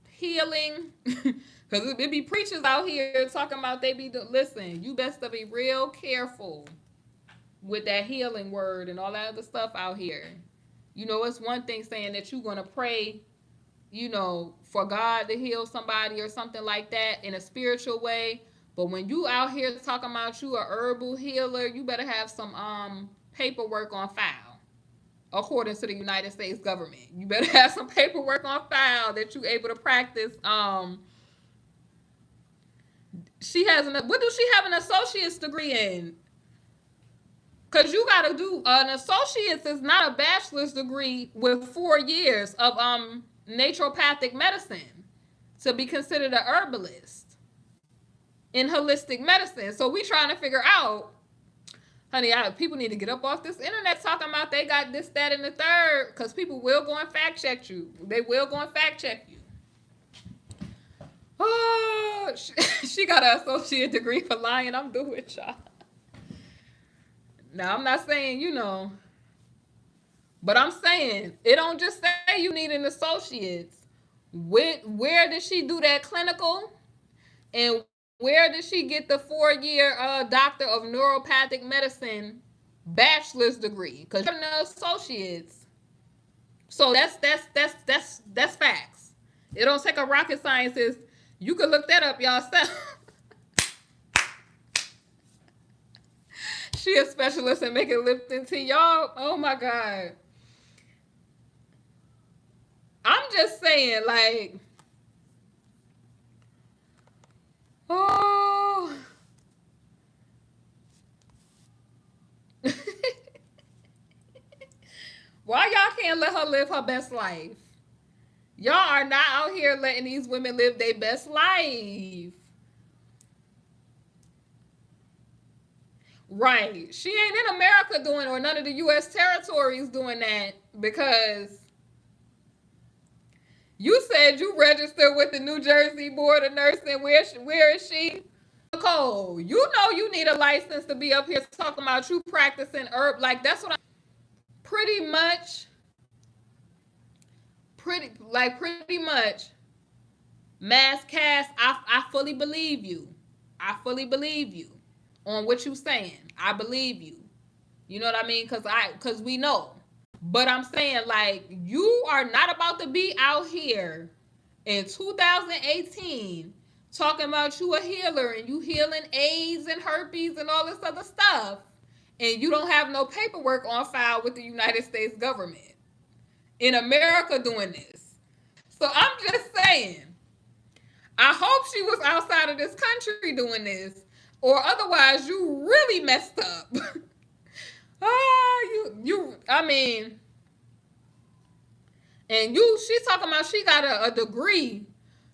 healing, because it be preachers out here talking about listen, you best to be real careful with that healing word and all that other stuff out here. It's one thing saying that you're going to pray, for God to heal somebody or something like that in a spiritual way. But when you out here talking about you a herbal healer, you better have some paperwork on file. According to the United States government, you better have some paperwork on file that you're able to practice. What does she have an associate's degree in? Because you got to do an associate's is not a bachelor's degree with 4 years of naturopathic medicine to be considered a herbalist in holistic medicine. So we trying to figure out, honey, people need to get up off this internet talking about they got this, that, and the third, because people will go and fact check you. They will go and fact check you. Oh, she got an associate degree for lying. I'm doing with y'all. Now, I'm not saying, but I'm saying it don't just say you need an associate's. Where did she do that clinical? And where did she get the 4-year doctor of neuropathic medicine bachelor's degree? Because you're an associate's. So that's facts. It don't take a rocket scientist. You can look that up yourself. She a specialist in making Lipton tea, y'all. Oh my god. I'm just saying, like, oh. Why y'all can't let her live her best life? Y'all are not out here letting these women live their best life. Right. She ain't in America doing, or none of the U.S. territories doing that, because you said you registered with the New Jersey Board of Nursing. Where is she? Nicole, you know you need a license to be up here talking about you practicing herb. Like, that's what I'm pretty much. Pretty much. Mass cast, I fully believe you. I fully believe you on what you saying. I believe you. You know what I mean? Cause we know. But I'm saying, like, you are not about to be out here in 2018 talking about you a healer and you healing AIDS and herpes and all this other stuff, and you don't have no paperwork on file with the United States government. In America doing this. So I'm just saying, I hope she was outside of this country doing this, or otherwise you really messed up. I mean, and she's talking about she got a degree.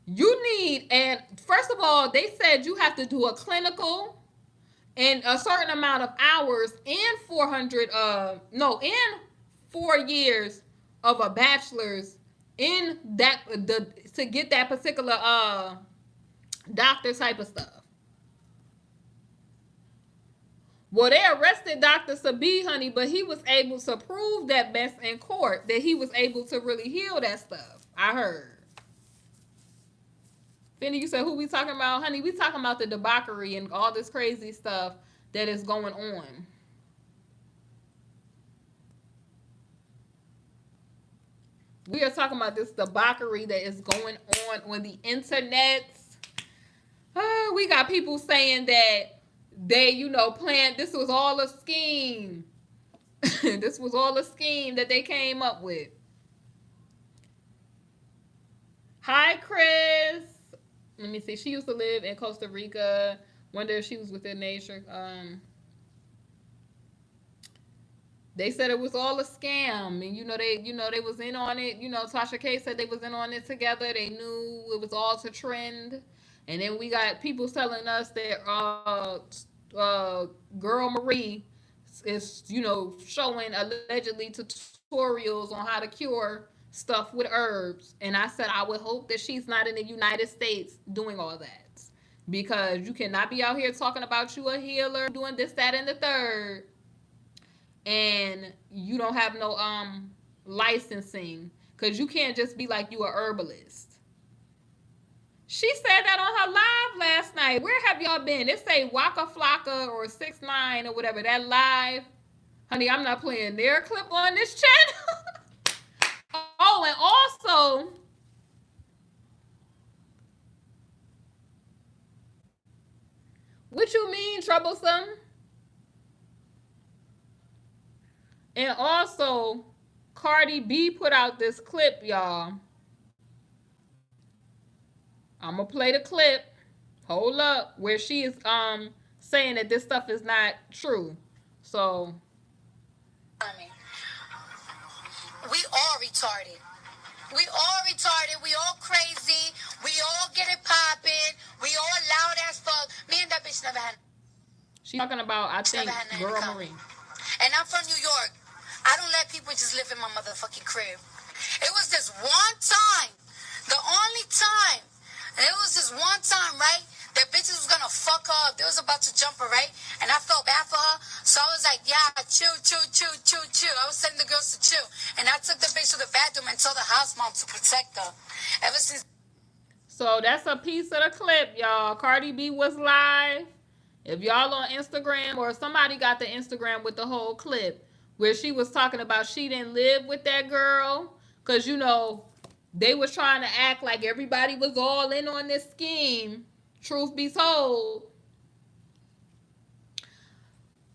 You need, and first of all, they said you have to do a clinical and a certain amount of hours and 4 years of a bachelor's in that to get that particular doctor type of stuff. Well, they arrested Dr. Sabi, honey, but he was able to prove that mess in court, that he was able to really heal that stuff. I heard. Finny, you said who we talking about? Honey, we talking about the debauchery and all this crazy stuff that is going on. We are talking about this debauchery that is going on the internet. We got people saying that they, planned, this was all a scheme. This was all a scheme that they came up with. Hi, Chris. Let me see. She used to live in Costa Rica. Wonder if she was within nature. They said it was all a scam, and they was in on it. Tasha K said they was in on it together. They knew it was all to trend. And then we got people telling us that Girl Marie is, showing allegedly tutorials on how to cure stuff with herbs. And I said I would hope that she's not in the United States doing all that, because you cannot be out here talking about you a healer, doing this, that, and the third, and you don't have no licensing, because you can't just be like you a herbalist. She said that on her live last night. Where have y'all been? It say Waka Flocka or 6ix9ine or whatever. That live. Honey, I'm not playing their clip on this channel. Oh, and also, what you mean, troublesome? And also, Cardi B put out this clip, y'all. I'm gonna play the clip. Hold up, where she is saying that this stuff is not true. So, we all retarded. We all retarded. We all crazy. We all get it popping. We all loud as fuck. Me and that bitch never had. She's talking about, I think, Girl Marie. And I'm from New York. I don't let people just live in my motherfucking crib. It was this one time, the only time And it was this one time, right? That bitches was gonna fuck her up. They was about to jump her, right? And I felt bad for her. So I was like, yeah, chill, chill, chill, chill, chill. I was telling the girls to chill. And I took the bitch to the bathroom and told the house mom to protect her. Ever since. So that's a piece of the clip, y'all. Cardi B was live. If y'all on Instagram, or somebody got the Instagram with the whole clip where she was talking about she didn't live with that girl, because you know they was trying to act like everybody was all in on this scheme. Truth be told,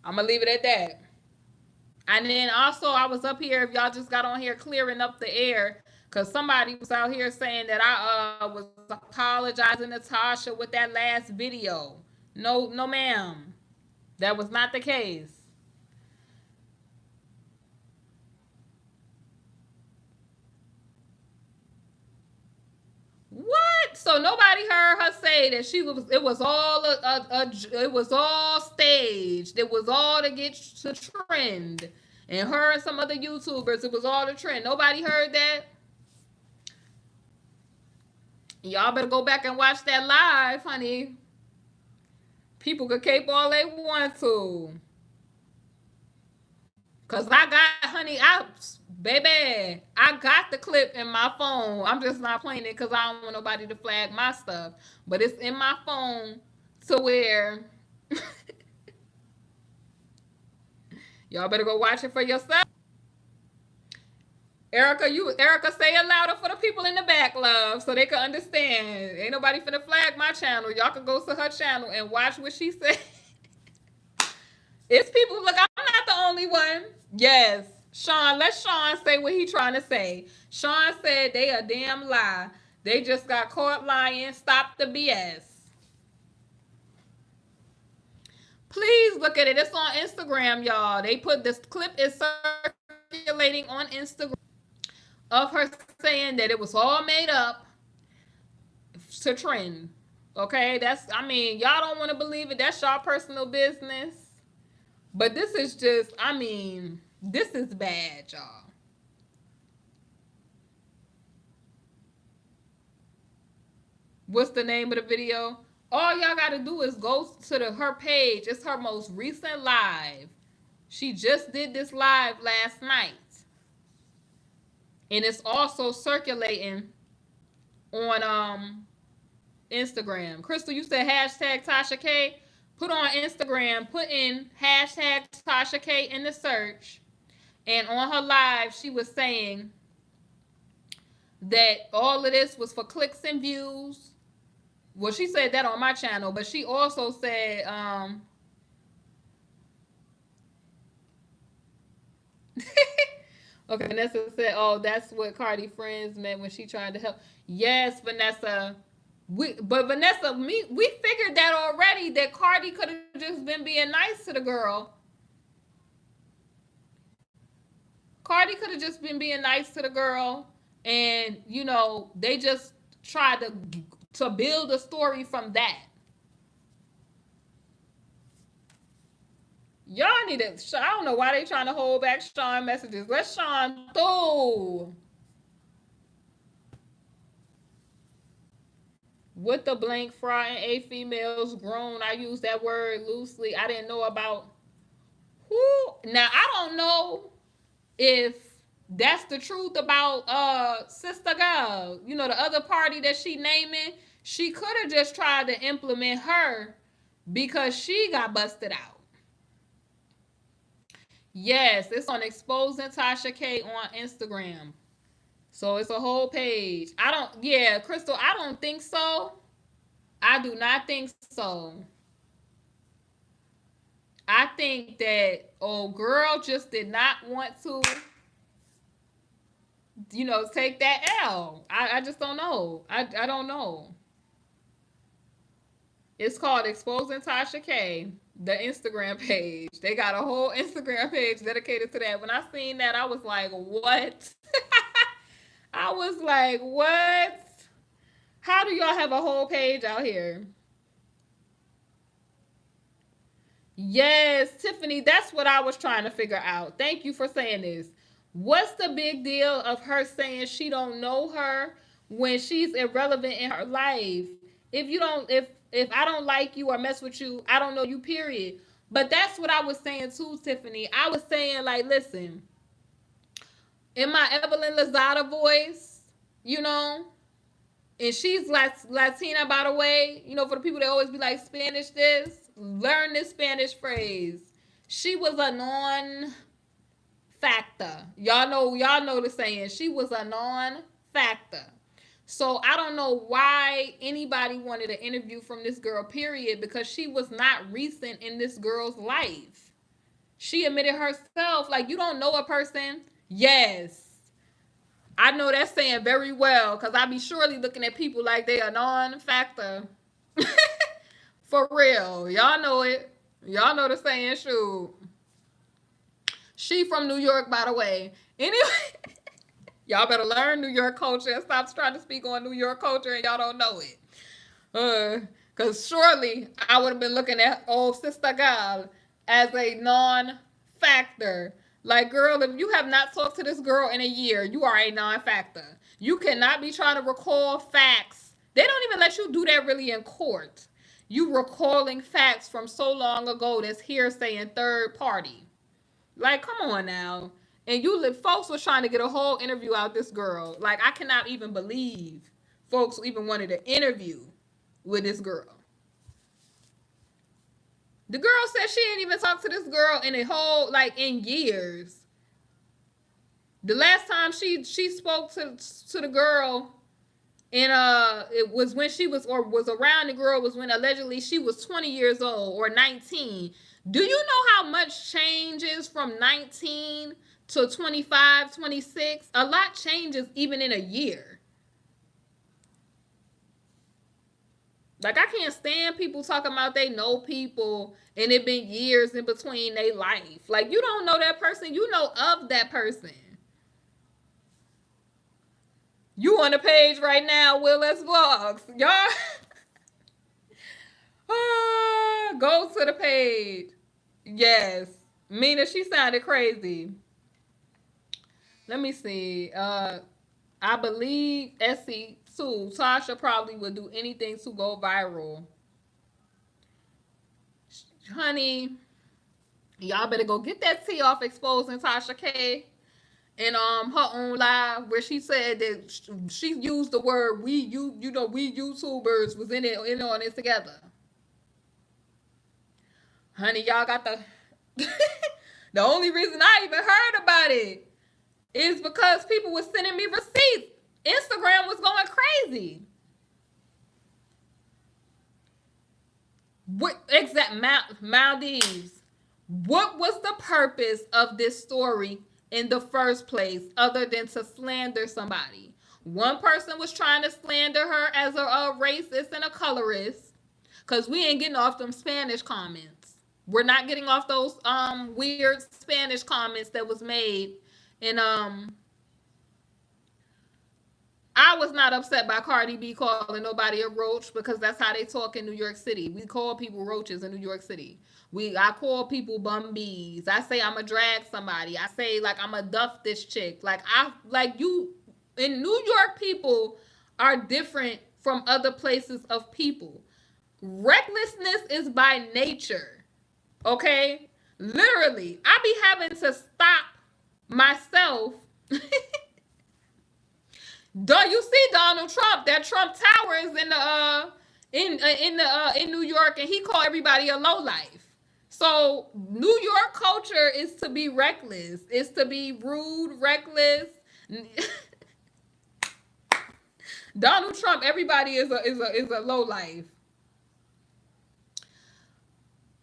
I'm gonna leave it at that. And then also, I was up here, if y'all just got on here clearing up the air, because somebody was out here saying that I was apologizing to Tasha with that last video. No, no, ma'am. That was not the case. What? So nobody heard her say that she was. It was all it was all staged. It was all to get to trend. And her and some other YouTubers, it was all the trend. Nobody heard that. Y'all better go back and watch that live, honey. People could cape all they want to. Cause I got, honey, baby, I got the clip in my phone. I'm just not playing it because I don't want nobody to flag my stuff. But it's in my phone to where y'all better go watch it for yourself. Erica, say it louder for the people in the back, love, so they can understand. Ain't nobody finna flag my channel. Y'all can go to her channel and watch what she said. It's people. Look, I'm not the only one. Yes, Sean. Let Sean say what he trying to say. Sean said they a damn lie. They just got caught lying. Stop the BS. Please look at it. It's on Instagram, y'all. They put this clip is circulating on Instagram of her saying that it was all made up to trend. Okay, I mean, y'all don't want to believe it. That's y'all personal business. But this is just, I mean, this is bad, y'all. What's the name of the video? All y'all got to do is go to her page. It's her most recent live. She just did this live last night. And it's also circulating on Instagram. Crystal, you said hashtag Tasha K. Put on Instagram, put in hashtag Tasha K in the search. And on her live, she was saying that all of this was for clicks and views. Well, she said that on my channel, but she also said, okay, Vanessa said, oh, that's what Cardi friends meant when she tried to help. Yes, Vanessa. But Vanessa, we figured that already, that Cardi could have just been being nice to the girl. Cardi could have just been being nice to the girl, and you know they just tried to build a story from that. Y'all need to. I don't know why they trying to hold back Sean messages. Let Sean through. With the blank fry and a females grown. I use that word loosely. I didn't know about who. Now I don't know if that's the truth about Sister Girl. You know, the other party that she naming. She could have just tried to implement her because she got busted out. Yes, it's on Exposing Tasha K on Instagram. So it's a whole page. Yeah, Crystal, I don't think so. I do not think so. I think that old girl just did not want to, you know, take that L. I just don't know. I don't know. It's called Exposing Tasha K, the Instagram page. They got a whole Instagram page dedicated to that. When I seen that, I was like, what? I was like, what? How do y'all have a whole page out here? Yes, Tiffany, that's what I was trying to figure out. Thank you for saying this. What's the big deal of her saying she don't know her when she's irrelevant in her life. If I don't like you or mess with you, I don't know you, period. But that's what I was saying too, Tiffany. I was saying, like, listen, in my Evelyn Lozada voice, you know, and she's Latina, by the way, you know, for the people that always be like, Spanish this, learn this Spanish phrase. She was a non-factor. Y'all know the saying. She was a non-factor. So I don't know why anybody wanted an interview from this girl, period, because she was not recent in this girl's life. She admitted herself, like, you don't know a person. Yes. I know that saying very well, because I be surely looking at people like they are non-factor. For real. Y'all know it. Y'all know the saying, shoot. She from New York, by the way. Anyway, y'all better learn New York culture and stop trying to speak on New York culture and y'all don't know it. Because surely I would have been looking at old Sister Gal as a non-factor. Like, girl, if you have not talked to this girl in a year, you are a non-factor. You cannot be trying to recall facts. They don't even let you do that really in court. You recalling facts from so long ago that's hearsay and third party. Like, come on now. And folks was trying to get a whole interview out this girl. Like, I cannot even believe folks even wanted an interview with this girl. The girl said she didn't even talk to this girl in a whole, like, in years. The last time she spoke to the girl, and it was when she was, or was around the girl, was when allegedly she was 20 years old or 19. Do you know how much changes from 19 to 25, 26? A lot changes even in a year. Like, I can't stand people talking about they know people and it been years in between their life. Like, you don't know that person. You know of that person. You on the page right now, Willis Vlogs. Y'all go to the page. Yes. Mina, she sounded crazy. Let me see. I believe Essie too. Tasha probably would do anything to go viral. Honey, y'all better go get that tea off exposing Tasha K in her own live where she said that she used the word we YouTubers was in on it together. Honey, y'all got the the only reason I even heard about it is because people were sending me receipts. Instagram was going crazy. What exact Maldives? What was the purpose of this story in the first place other than to slander somebody? One person was trying to slander her as a racist and a colorist, because we ain't getting off them Spanish comments. We're not getting off those weird Spanish comments that was made. And I was not upset by Cardi B calling nobody a roach, because that's how they talk in New York City. We call people roaches in New York City. I call people bum bees. I say I'm a drag somebody. I say, like, I'm a duff this chick. You in New York, people are different from other places of people. Recklessness is by nature. Okay? Literally, I be having to stop myself. You see Donald Trump? That Trump Tower is in New York, and he called everybody a lowlife. So New York culture is to be reckless. It's to be rude, reckless. Donald Trump, everybody is a lowlife.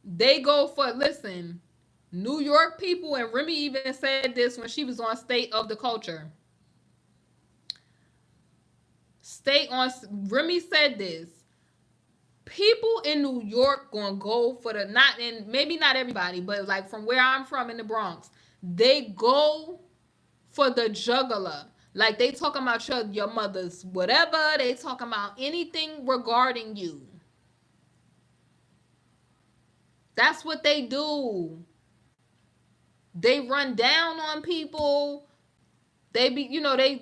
They go for, listen, New York people, and Remy even said this when she was on State of the Culture. Remy said this. People in New York gonna go for maybe not everybody, but like from where I'm from in the Bronx, they go for the jugular. Like, they talking about your mother's whatever. They talking about anything regarding you. That's what they do. They run down on people. They be,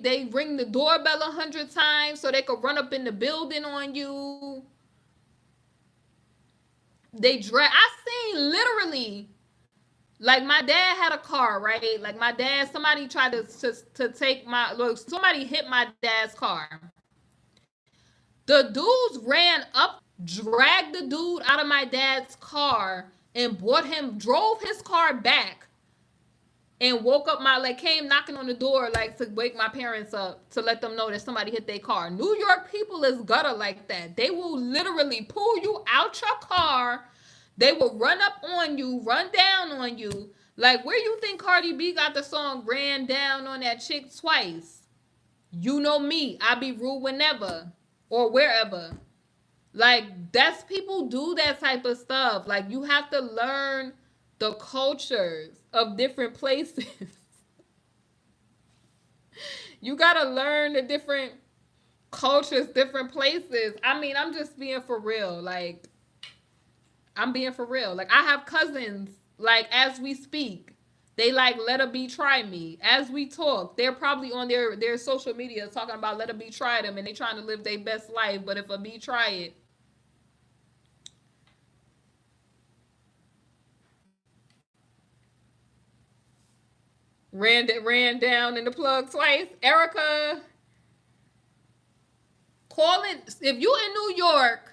they ring the doorbell 100 times so they could run up in the building on you. They drag. I seen literally, like my dad had a car, right? Like my dad, somebody tried to take my, look, somebody hit my dad's car. The dudes ran up, dragged the dude out of my dad's car and drove his car back and woke up came knocking on the door, like to wake my parents up to let them know that somebody hit their car. New York people is gutter like that. They will literally pull you out your car. They will run up on you, run down on you. Like, where you think Cardi B got the song Ran Down on that chick twice? You know me. I be rude whenever or wherever. Like, that's, people do that type of stuff. Like, you have to learn the cultures of different places. You gotta learn the different cultures, different places. I mean, I'm just being for real. Like, I'm being for real. Like, I have cousins, like, as we speak, they like Let Her Be Try Me. As we talk, they're probably on their social media talking about Let Her Be Try them, and they trying to live their best life. But if a B try it, ran down in the plug twice. Erica, calling, if you in New York,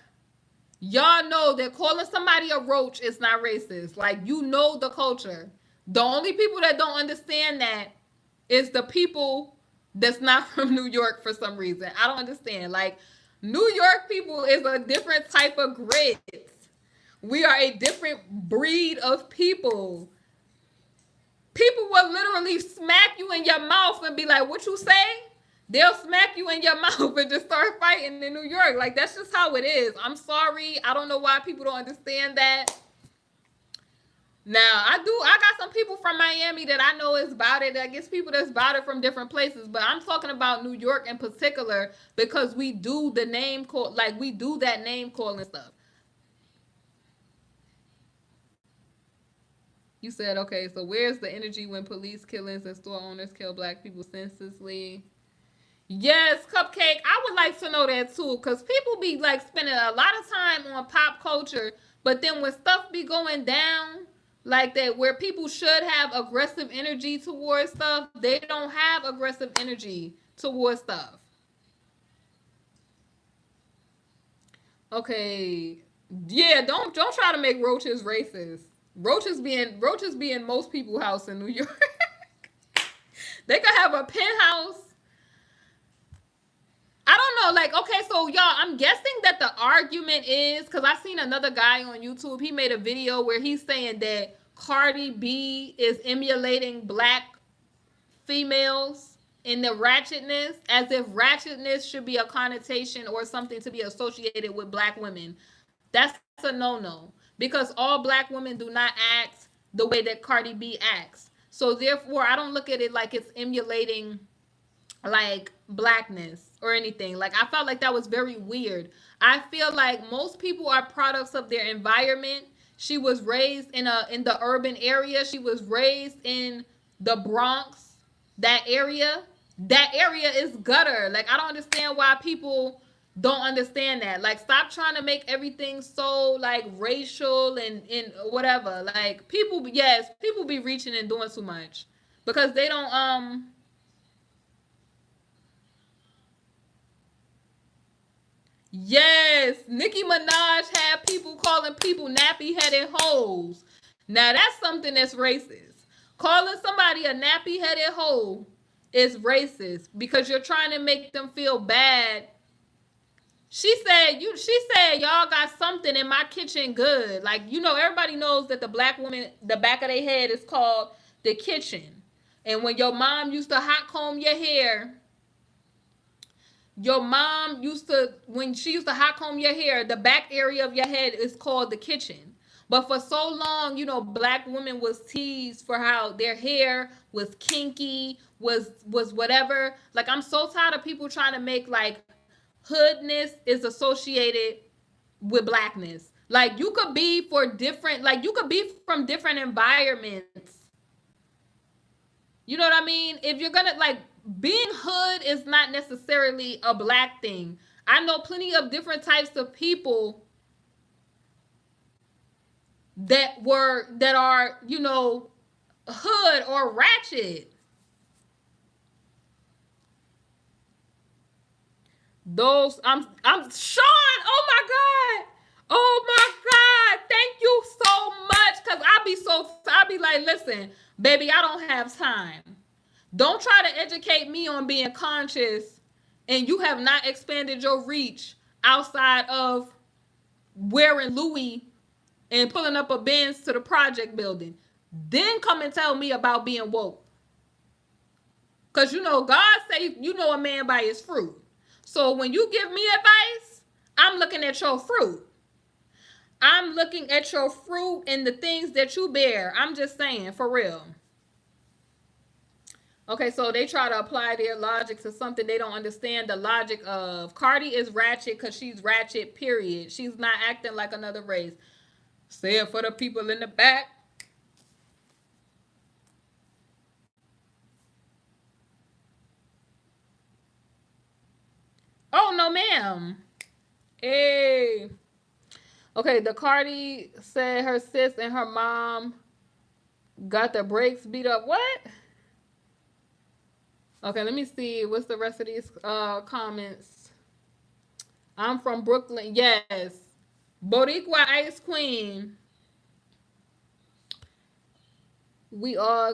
y'all know that calling somebody a roach is not racist. Like, you know the culture. The only people that don't understand that is the people that's not from New York for some reason. I don't understand. Like, New York people is a different type of grit. We are a different breed of people. People will literally smack you in your mouth and be like, what you say? They'll smack you in your mouth and just start fighting in New York. Like, that's just how it is. I'm sorry. I don't know why people don't understand that. Now, I got some people from Miami that I know is about it. I guess people that's about it from different places. But I'm talking about New York in particular because we do the name call, like, we do that name calling stuff. You said, okay, so where's the energy when police killings and store owners kill black people senselessly? Yes, Cupcake. I would like to know that too, because people be like spending a lot of time on pop culture, but then when stuff be going down like that, where people should have aggressive energy towards stuff, they don't have aggressive energy towards stuff. Okay. Yeah, don't try to make roaches racist. Roaches be in most people's house in New York. They could have a penthouse. I don't know, like, okay, so y'all, I'm guessing that the argument is, because I seen another guy on YouTube, he made a video where he's saying that Cardi B is emulating black females in the ratchetness, as if ratchetness should be a connotation or something to be associated with black women. That's a no-no, because all black women do not act the way that Cardi B acts. So therefore, I don't look at it like it's emulating like blackness or anything. Like, I felt like that was very weird. I feel like most people are products of their environment. She was raised in the urban area. She was raised in the Bronx. That area is gutter. Like, I don't understand why people don't understand that. Like, stop trying to make everything so like racial and whatever. Like, people be reaching and doing too much because they don't Yes, Nicki Minaj had people calling people nappy-headed hoes. Now, that's something that's racist. Calling somebody a nappy-headed hoe is racist because you're trying to make them feel bad. She said y'all got something in my kitchen good. Like, everybody knows that the black woman, the back of their head is called the kitchen. And when your mom used to hot comb your hair, when she used to hot comb your hair, the back area of your head is called the kitchen. But for so long, black women was teased for how their hair was kinky, was whatever. Like, I'm so tired of people trying to make like hoodness is associated with blackness. Like, you could be from different environments. You know what I mean? If you're gonna, like, being hood is not necessarily a black thing. I know plenty of different types of people that are, you know, hood or ratchet. Those I'm Sean. Oh my god. Oh my god. Thank you so much. Cause I be like, listen, baby, I don't have time. Don't try to educate me on being conscious and you have not expanded your reach outside of wearing Louis and pulling up a Benz to the project building. Then come and tell me about being woke. Because you know, God say you know a man by his fruit. So when you give me advice, I'm looking at your fruit. I'm looking at your fruit and the things that you bear. I'm just saying, for real. Okay, so they try to apply their logic to something they don't understand the logic of. Cardi is ratchet because she's ratchet, period. She's not acting like another race. Say it for the people in the back. Oh, no, ma'am. Hey. Okay, the Cardi said her sis and her mom got the brakes beat up. What? Okay, let me see. What's the rest of these comments? I'm from Brooklyn. Yes. Boricua Ice Queen. We all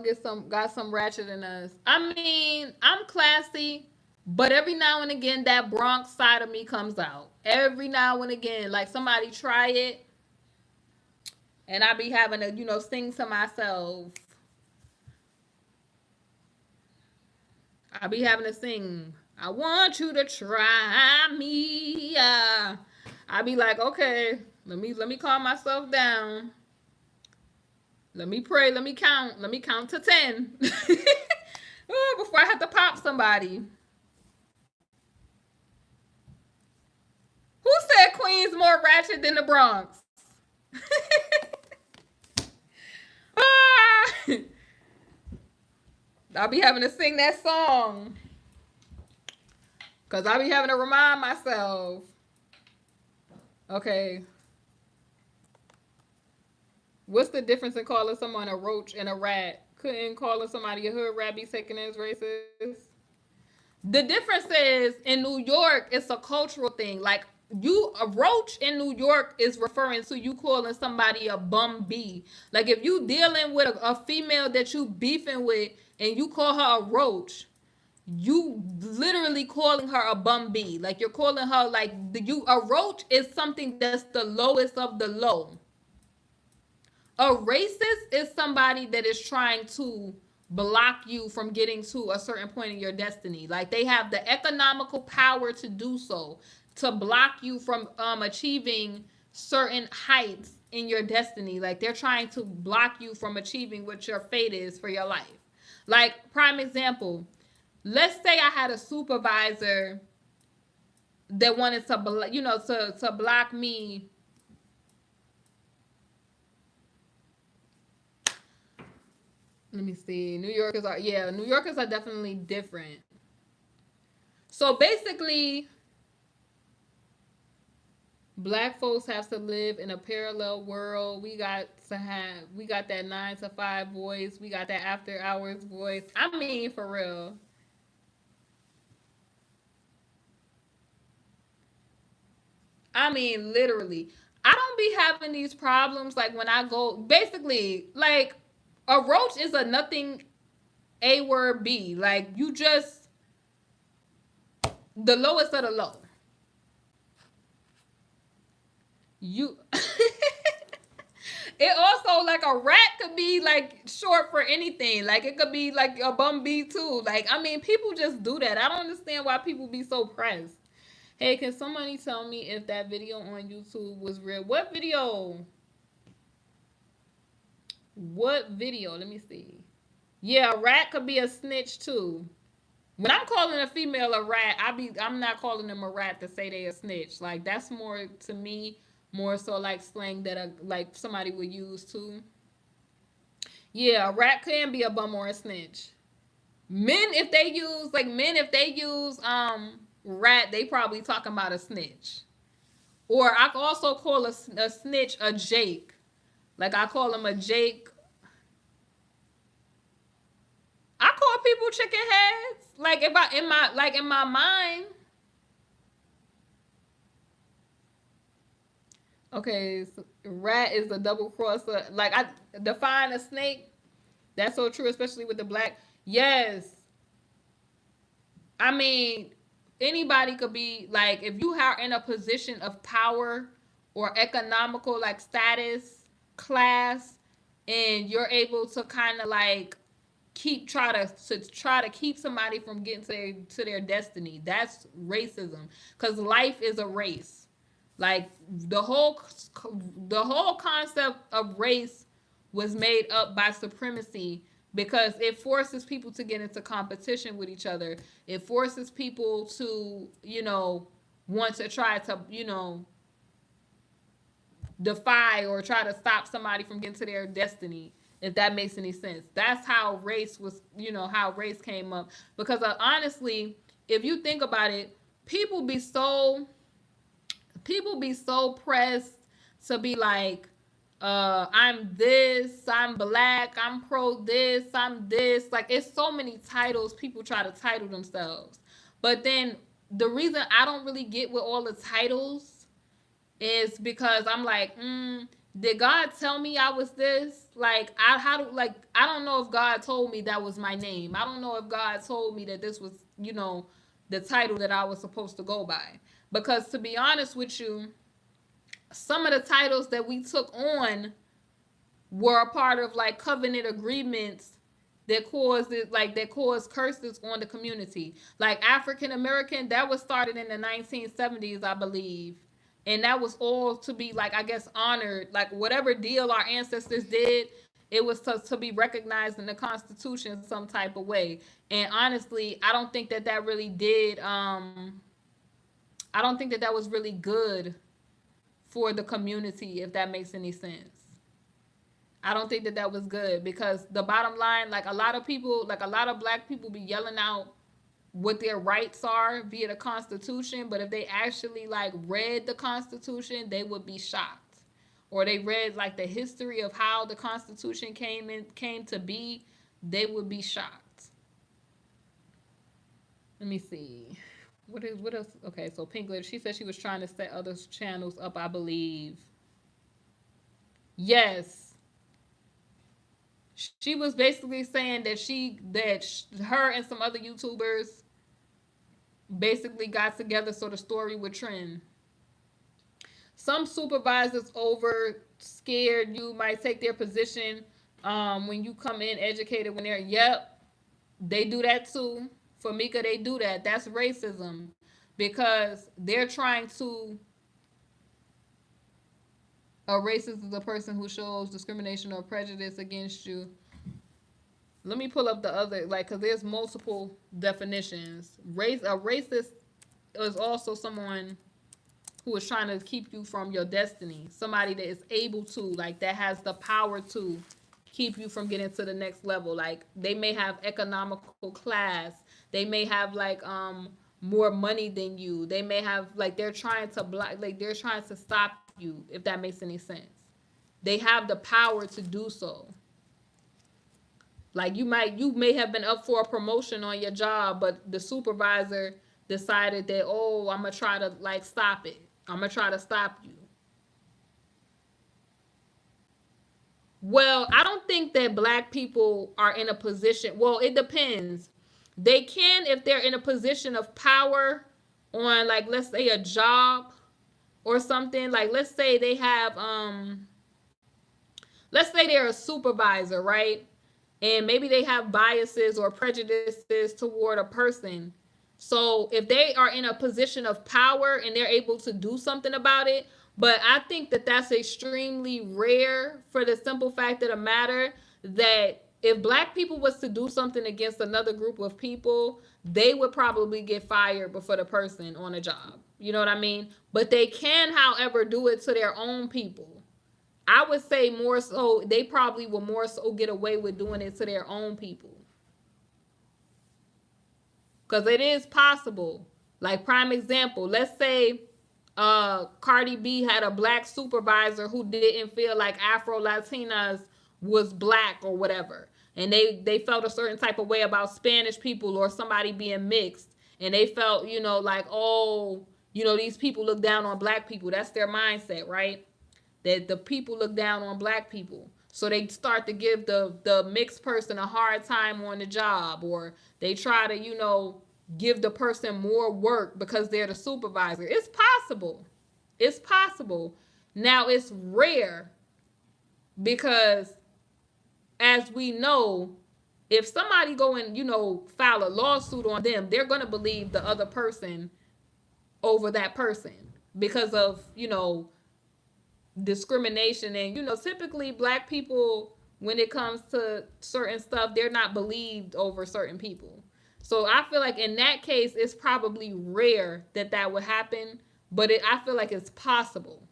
got some ratchet in us. I mean, I'm classy, but every now and again that Bronx side of me comes out. Every now and again, like somebody try it, and I be having to, you know, sing to myself. I be having to sing. I want you to try me. I be like, okay, let me calm myself down. Let me pray. Let me count. Let me count to 10 oh, before I have to pop somebody. Who said Queens more ratchet than the Bronx? I'll be having to sing that song. Because I'll be having to remind myself. Okay. What's the difference in calling someone a roach and a rat? Couldn't calling somebody a hood rat be taken as racist? The difference is in New York, it's a cultural thing. Like a roach in New York is referring to you calling somebody a bum bee. Like if you dealing with a female that you beefing with and you call her a roach, you literally calling her a bum bee. Like you're calling her like a roach is something that's the lowest of the low. A racist is somebody that is trying to block you from getting to a certain point in your destiny. Like they have the economical power to do so, to block you from achieving certain heights in your destiny. Like they're trying to block you from achieving what your fate is for your life. Like prime example, let's say I had a supervisor that wanted to, you know, to block me. Let me see. New Yorkers are definitely different. So basically, black folks have to live in a parallel world. We got that 9 to 5 voice. We got that after hours voice. I mean, for real. I mean, literally. I don't be having these problems like when I go. Basically, like a roach is a nothing A word B. Like you just the lowest of the low. You it also like a rat could be like short for anything. Like it could be like a bum bee too. Like I mean people just do that. I don't understand why people be so pressed. Hey, can somebody tell me if that video on YouTube was real? What video? What video? Let me see. Yeah, a rat could be a snitch too. When I'm calling a female a rat, I'm not calling them a rat to say they a snitch. Like that's more to me, more so like slang that like somebody would use too. Yeah, a rat can be a bum or a snitch. Men, if they use rat, they probably talking about a snitch. Or I could also call a snitch a Jake. Like I call him a Jake. I call people chicken heads. Like if I in my mind. Okay, so rat is a double crosser. Like I define a snake. That's so true, especially with the black. Yes, I mean, anybody could be like, if you are in a position of power or economical like status, class, and you're able to kind of like try to keep somebody from getting to their destiny. That's racism, because life is a race. Like the whole concept of race was made up by supremacy, because it forces people to get into competition with each other. It forces people to, want to try to, defy or try to stop somebody from getting to their destiny, if that makes any sense. That's how race was, how race came up. Because honestly, if you think about it, people be so pressed to be like, I'm this, I'm black, I'm pro this, I'm this. Like, it's so many titles people try to title themselves. But then the reason I don't really get with all the titles is because I'm like, did God tell me I was this? Like, I don't know if God told me that was my name. I don't know if God told me that this was, the title that I was supposed to go by. Because to be honest with you, some of the titles that we took on were a part of like covenant agreements that caused curses on the community. Like African American, that was started in the 1970s, I believe. And that was all to be like, I guess, honored. Like whatever deal our ancestors did, it was to be recognized in the Constitution some type of way. And honestly, I don't think that really did. I don't think that was really good for the community, if that makes any sense. I don't think that was good, because the bottom line, like a lot of people, like a lot of black people be yelling out what their rights are via the Constitution, but if they actually like read the Constitution, they would be shocked. Or they read like the history of how the Constitution came to be, they would be shocked. Let me see. What else? Okay, so Pink Glitter, she said she was trying to set other channels up, I believe. Yes. She was basically saying that her and some other YouTubers basically got together so the story would trend. Some supervisors over scared you might take their position when you come in educated when they're, yep, they do that too. For Mika, they do that. That's racism, because they're trying to. A racist is a person who shows discrimination or prejudice against you. Let me pull up the other, like, because there's multiple definitions. A racist is also someone who is trying to keep you from your destiny. Somebody that is able to, like, that has the power to keep you from getting to the next level. Like, they may have economical class. They may have like more money than you. They may have like they're trying to block, like they're trying to stop you, if that makes any sense. They have the power to do so. Like you may have been up for a promotion on your job, but the supervisor decided that, oh, I'm gonna try to like stop it. I'm gonna try to stop you. Well, I don't think that black people are in a position. Well, it depends. They can if they're in a position of power on, like, let's say a job or something. Like let's say they're a supervisor, right? And maybe they have biases or prejudices toward a person. So if they are in a position of power and they're able to do something about it, but I think that that's extremely rare, for the simple fact of the matter that if black people was to do something against another group of people, they would probably get fired before the person on a job. You know what I mean? But they can, however, do it to their own people. I would say more so, they probably will more so get away with doing it to their own people. because it is possible. Like prime example, let's say Cardi B had a black supervisor who didn't feel like Afro Latinas was black or whatever, and they felt a certain type of way about Spanish people or somebody being mixed, and they felt, you know, like, oh, you know, these people look down on black people. That's their mindset, right? That the people look down on black people. So they start to give the mixed person a hard time on the job, or they try to, you know, give the person more work because they're the supervisor. It's possible. It's possible. Now it's rare because, as we know, if somebody go and, you know, file a lawsuit on them, they're going to believe the other person over that person because of, you know, discrimination. And, you know, typically black people, when it comes to certain stuff, they're not believed over certain people. So I feel like in that case, it's probably rare that that would happen, but I feel like it's possible.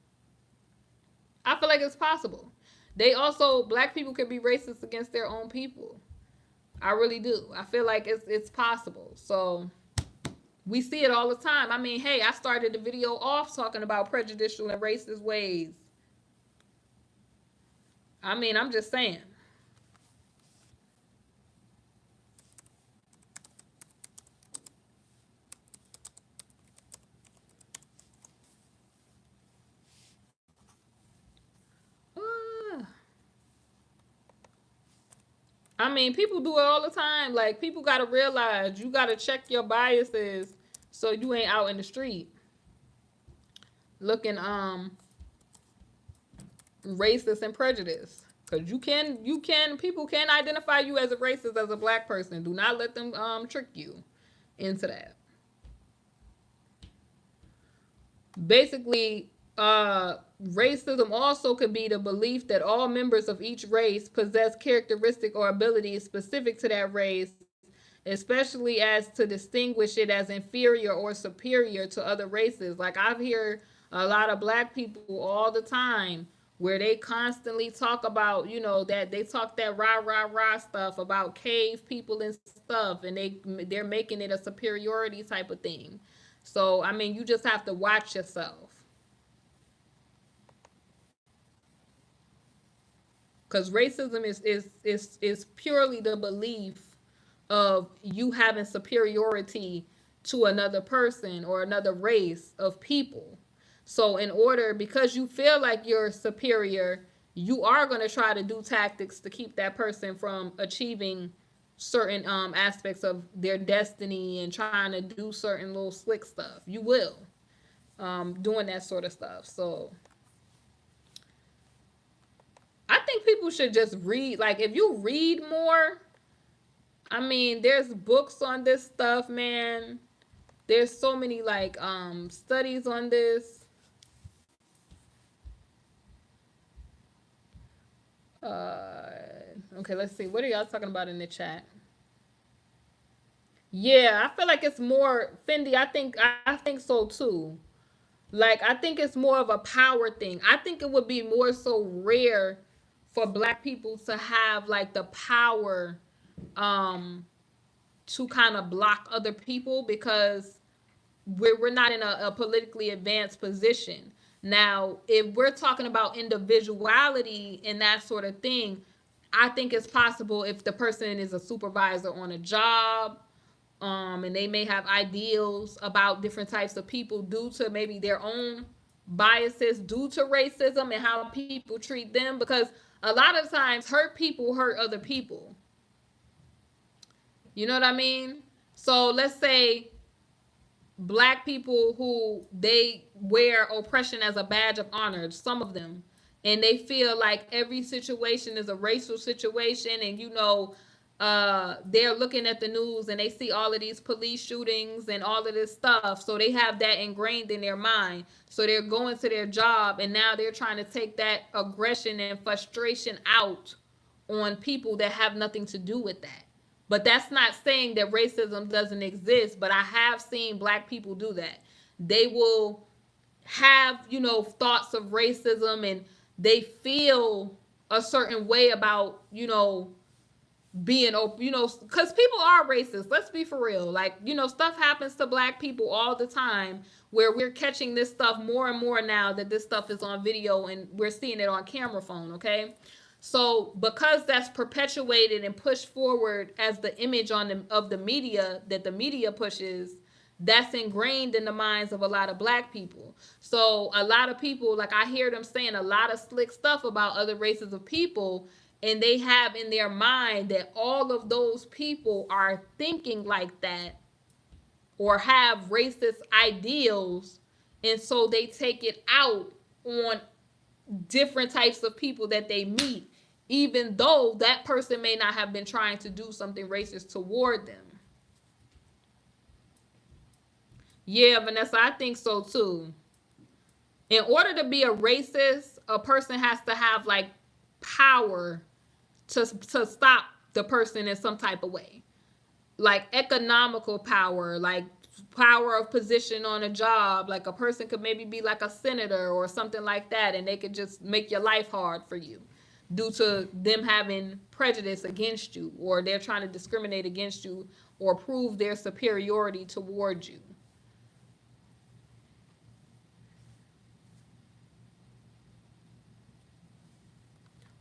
I feel like it's possible. They also, black people can be racist against their own people. I really do. I feel like it's possible. So we see it all the time. I mean, hey, I started the video off talking about prejudicial and racist ways. I mean, I'm just saying. Uh, I mean, people do it all the time. Like, people got to realize you got to check your biases so you ain't out in the street looking racist and prejudiced. Cause people can identify you as a racist as a black person. Do not let them trick you into that. Basically, racism also could be the belief that all members of each race possess characteristic or abilities specific to that race, especially as to distinguish it as inferior or superior to other races. Like, I've heard a lot of black people all the time where they constantly talk about, you know, that they talk that rah rah rah stuff about cave people and stuff, and they're making it a superiority type of thing. So I mean, you just have to watch yourself, because racism is purely the belief of you having superiority to another person or another race of people. So in order, because you feel like you're superior, you are going to try to do tactics to keep that person from achieving certain aspects of their destiny and trying to do certain little slick stuff. You will doing that sort of stuff. So I think people should just read. Like, if you read more, I mean, there's books on this stuff, man. There's so many like studies on this. Uh okay, let's see. What are y'all talking about in the chat? Yeah, I feel like it's more Fendi. I think so too. Like, I think it's more of a power thing. I think it would be more so rare for black people to have like the power um to kind of block other people, because we're not in a politically advanced position. Now, if we're talking about individuality and that sort of thing, I think it's possible if the person is a supervisor on a job, and they may have ideals about different types of people due to maybe their own biases due to racism and how people treat them, because a lot of times hurt people hurt other people. You know what I mean? So let's say black people who they wear oppression as a badge of honor, some of them, and they feel like every situation is a racial situation, and you know, they're looking at the news and they see all of these police shootings and all of this stuff, so they have that ingrained in their mind, so they're going to their job and now they're trying to take that aggression and frustration out on people that have nothing to do with that. But that's not saying that racism doesn't exist, but I have seen black people do that. They will have, you know, thoughts of racism, and they feel a certain way about, you know, being open, you know, because people are racist. Let's be for real. Like, you know, stuff happens to black people all the time where we're catching this stuff more and more now that this stuff is on video and we're seeing it on camera phone, okay? So because that's perpetuated and pushed forward as the image on the of the media that the media pushes, that's ingrained in the minds of a lot of black people. So a lot of people, like I hear them saying a lot of slick stuff about other races of people, and they have in their mind that all of those people are thinking like that or have racist ideals, and so they take it out on different types of people that they meet, even though that person may not have been trying to do something racist toward them. Yeah, Vanessa, I think so too. In order to be a racist, a person has to have like power to stop the person in some type of way. Like economical power, like power of position on a job. Like a person could maybe be like a senator or something like that, and they could just make your life hard for you due to them having prejudice against you, or they're trying to discriminate against you or prove their superiority towards you.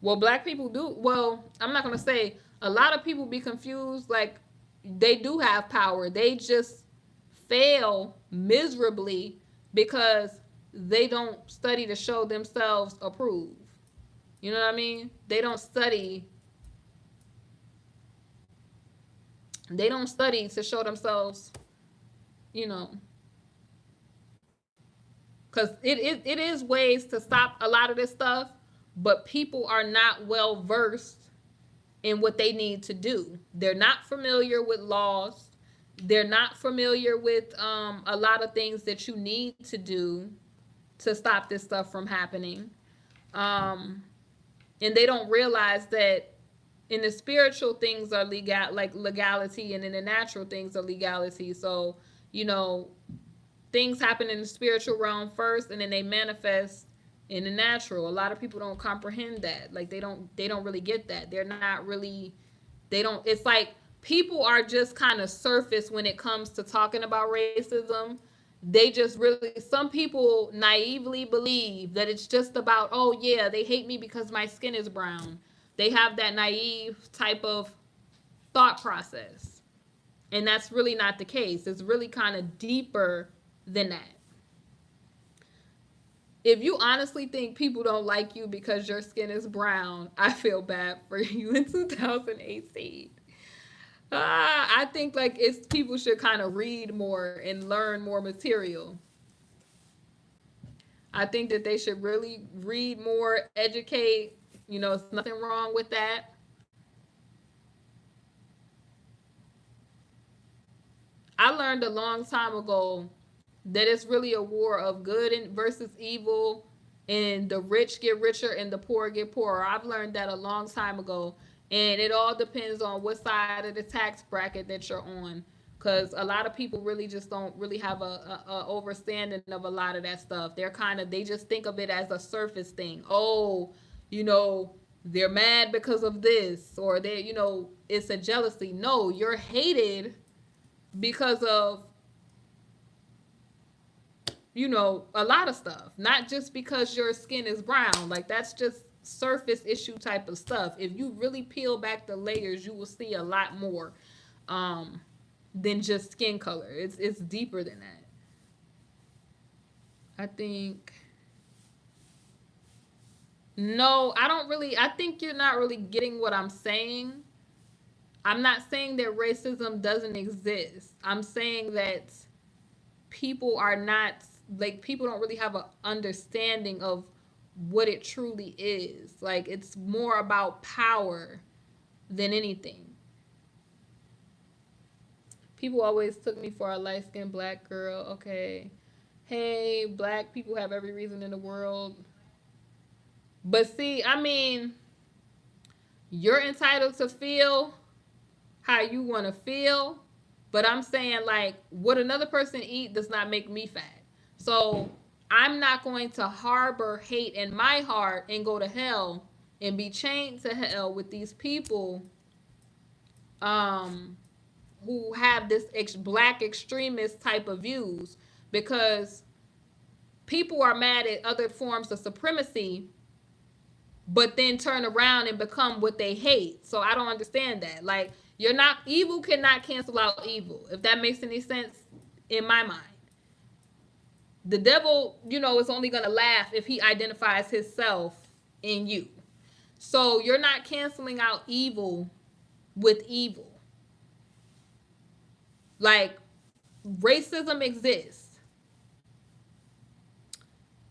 Well, black people do. Well, I'm not going to say a lot of people be confused. Like, they do have power. They just fail miserably because they don't study to show themselves approved. You know what I mean? They don't study. They don't study to show themselves, you know, because it is ways to stop a lot of this stuff, but people are not well versed in what they need to do. They're not familiar with laws. They're not familiar with a lot of things that you need to do to stop this stuff from happening. And they don't realize that in the spiritual things are legal, like legality, and in the natural things are legality. So, you know, things happen in the spiritual realm first, and then they manifest in the natural. A lot of people don't comprehend that. Like they don't really get that. They're not really, they don't, it's like people are just kind of surface when it comes to talking about racism. They just really, some people naively believe that it's just about, oh yeah, they hate me because my skin is brown. They have that naive type of thought process. And that's really not the case. It's really kind of deeper than that. If you honestly think people don't like you because your skin is brown, I feel bad for you in 2018. I think like it's people should kind of read more and learn more material. I think that they should really read more, educate. You know, there's nothing wrong with that. I learned a long time ago that it's really a war of good versus evil, and the rich get richer and the poor get poorer. I've learned that a long time ago, and it all depends on what side of the tax bracket that you're on, because a lot of people really just don't really have a understanding of a lot of that stuff. They just think of it as a surface thing. Oh, you know, they're mad because of this, or they, you know, it's a jealousy. No, you're hated because of, you know, a lot of stuff, not just because your skin is brown. Like that's just surface issue type of stuff. If you really peel back the layers, you will see a lot more than just skin color. It's deeper than that. I think, no, I don't really, I think you're not really getting what I'm saying. I'm not saying that racism doesn't exist. I'm saying that people are not, like, people don't really have an understanding of what it truly is. Like, it's more about power than anything. People always took me for a light-skinned black girl. Okay. Hey, black people have every reason in the world. But see, I mean, you're entitled to feel how you want to feel. But I'm saying, like, what another person eat does not make me fat. So I'm not going to harbor hate in my heart and go to hell and be chained to hell with these people um who have this black extremist type of views, because people are mad at other forms of supremacy but then turn around and become what they hate. So I don't understand that. Like, you're not, evil cannot cancel out evil, if that makes any sense in my mind. The devil, is only going to laugh if he identifies himself in you. So you're not canceling out evil with evil. Like, racism exists.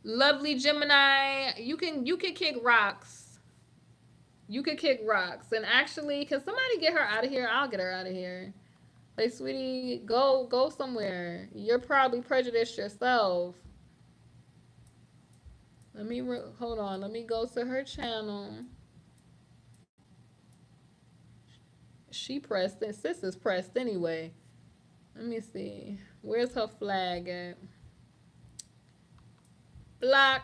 Lovely Gemini, you can kick rocks. You can kick rocks. And actually, can somebody get her out of here? I'll get her out of here. Like, sweetie, go somewhere. You're probably prejudiced yourself. Hold on. Let me go to her channel. She pressed it. Sis is pressed anyway. Let me see. Where's her flag at? Block.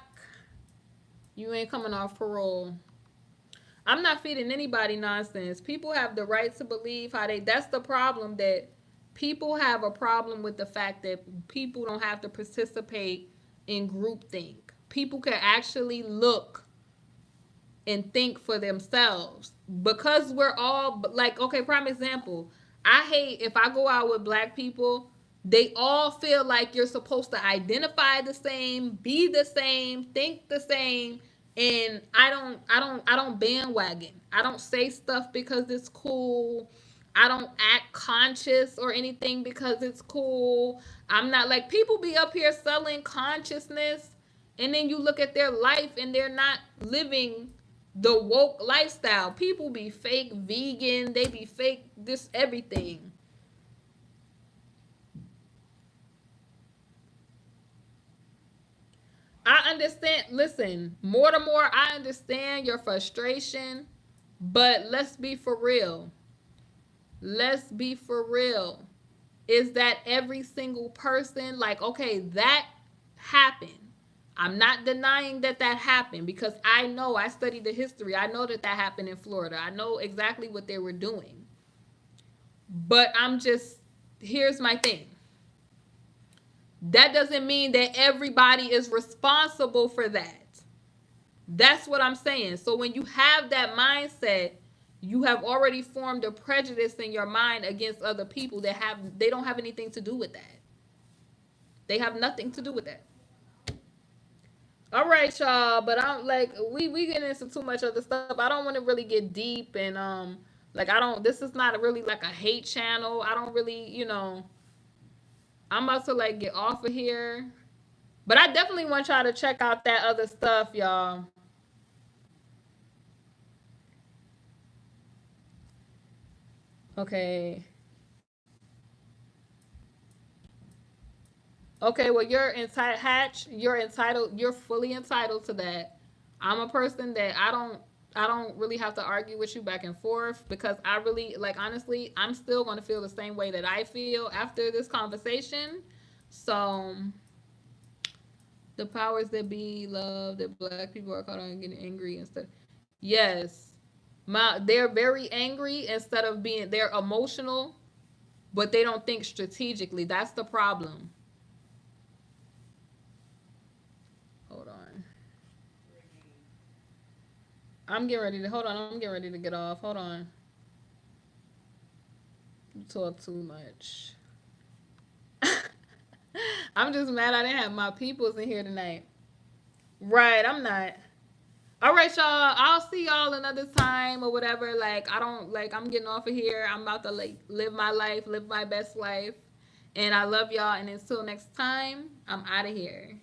You ain't coming off parole. I'm not feeding anybody nonsense. People have the right to believe how they. That's the problem, that people have a problem with the fact that people don't have to participate in groupthink. People can actually look and think for themselves, because we're all like, okay, prime example. I hate if I go out with black people, they all feel like you're supposed to identify the same, be the same, think the same. And I don't bandwagon. I don't say stuff because it's cool. I don't act conscious or anything because it's cool. I'm not like, people be up here selling consciousness, and then you look at their life and they're not living the woke lifestyle. People be fake vegan, they be fake this everything. I understand. Listen, more to more, I understand your frustration, but let's be for real. Let's be for real. Is that every single person, like, okay, that happened. I'm not denying that happened, because I know, I studied the history. I know that happened in Florida. I know exactly what they were doing. But here's my thing. That doesn't mean that everybody is responsible for that. That's what I'm saying. So when you have that mindset, you have already formed a prejudice in your mind against other people they don't have anything to do with that. They have nothing to do with that. All right, y'all. But I'm like, we getting into too much other stuff. I don't want to really get deep, and like, I don't. This is not really like a hate channel. I don't really, I'm about to like get off of here. But I definitely want y'all to check out that other stuff, y'all. Okay. Okay, well, you're entitled, Hatch. You're entitled. You're fully entitled to that. I'm a person that I don't really have to argue with you back and forth, because I really, like, honestly, I'm still going to feel the same way that I feel after this conversation. So the powers that be love that black people are caught on getting angry instead. Yes. They're very angry instead of they're emotional, but they don't think strategically. That's the problem. Hold on. I'm getting ready to get off. Hold on. You talk too much. I'm just mad I didn't have my peoples in here tonight. Right, I'm not. All right, y'all. I'll see y'all another time or whatever. Like, I don't like. I'm getting off of here. I'm about to like live my life, live my best life, and I love y'all. And until next time, I'm out of here.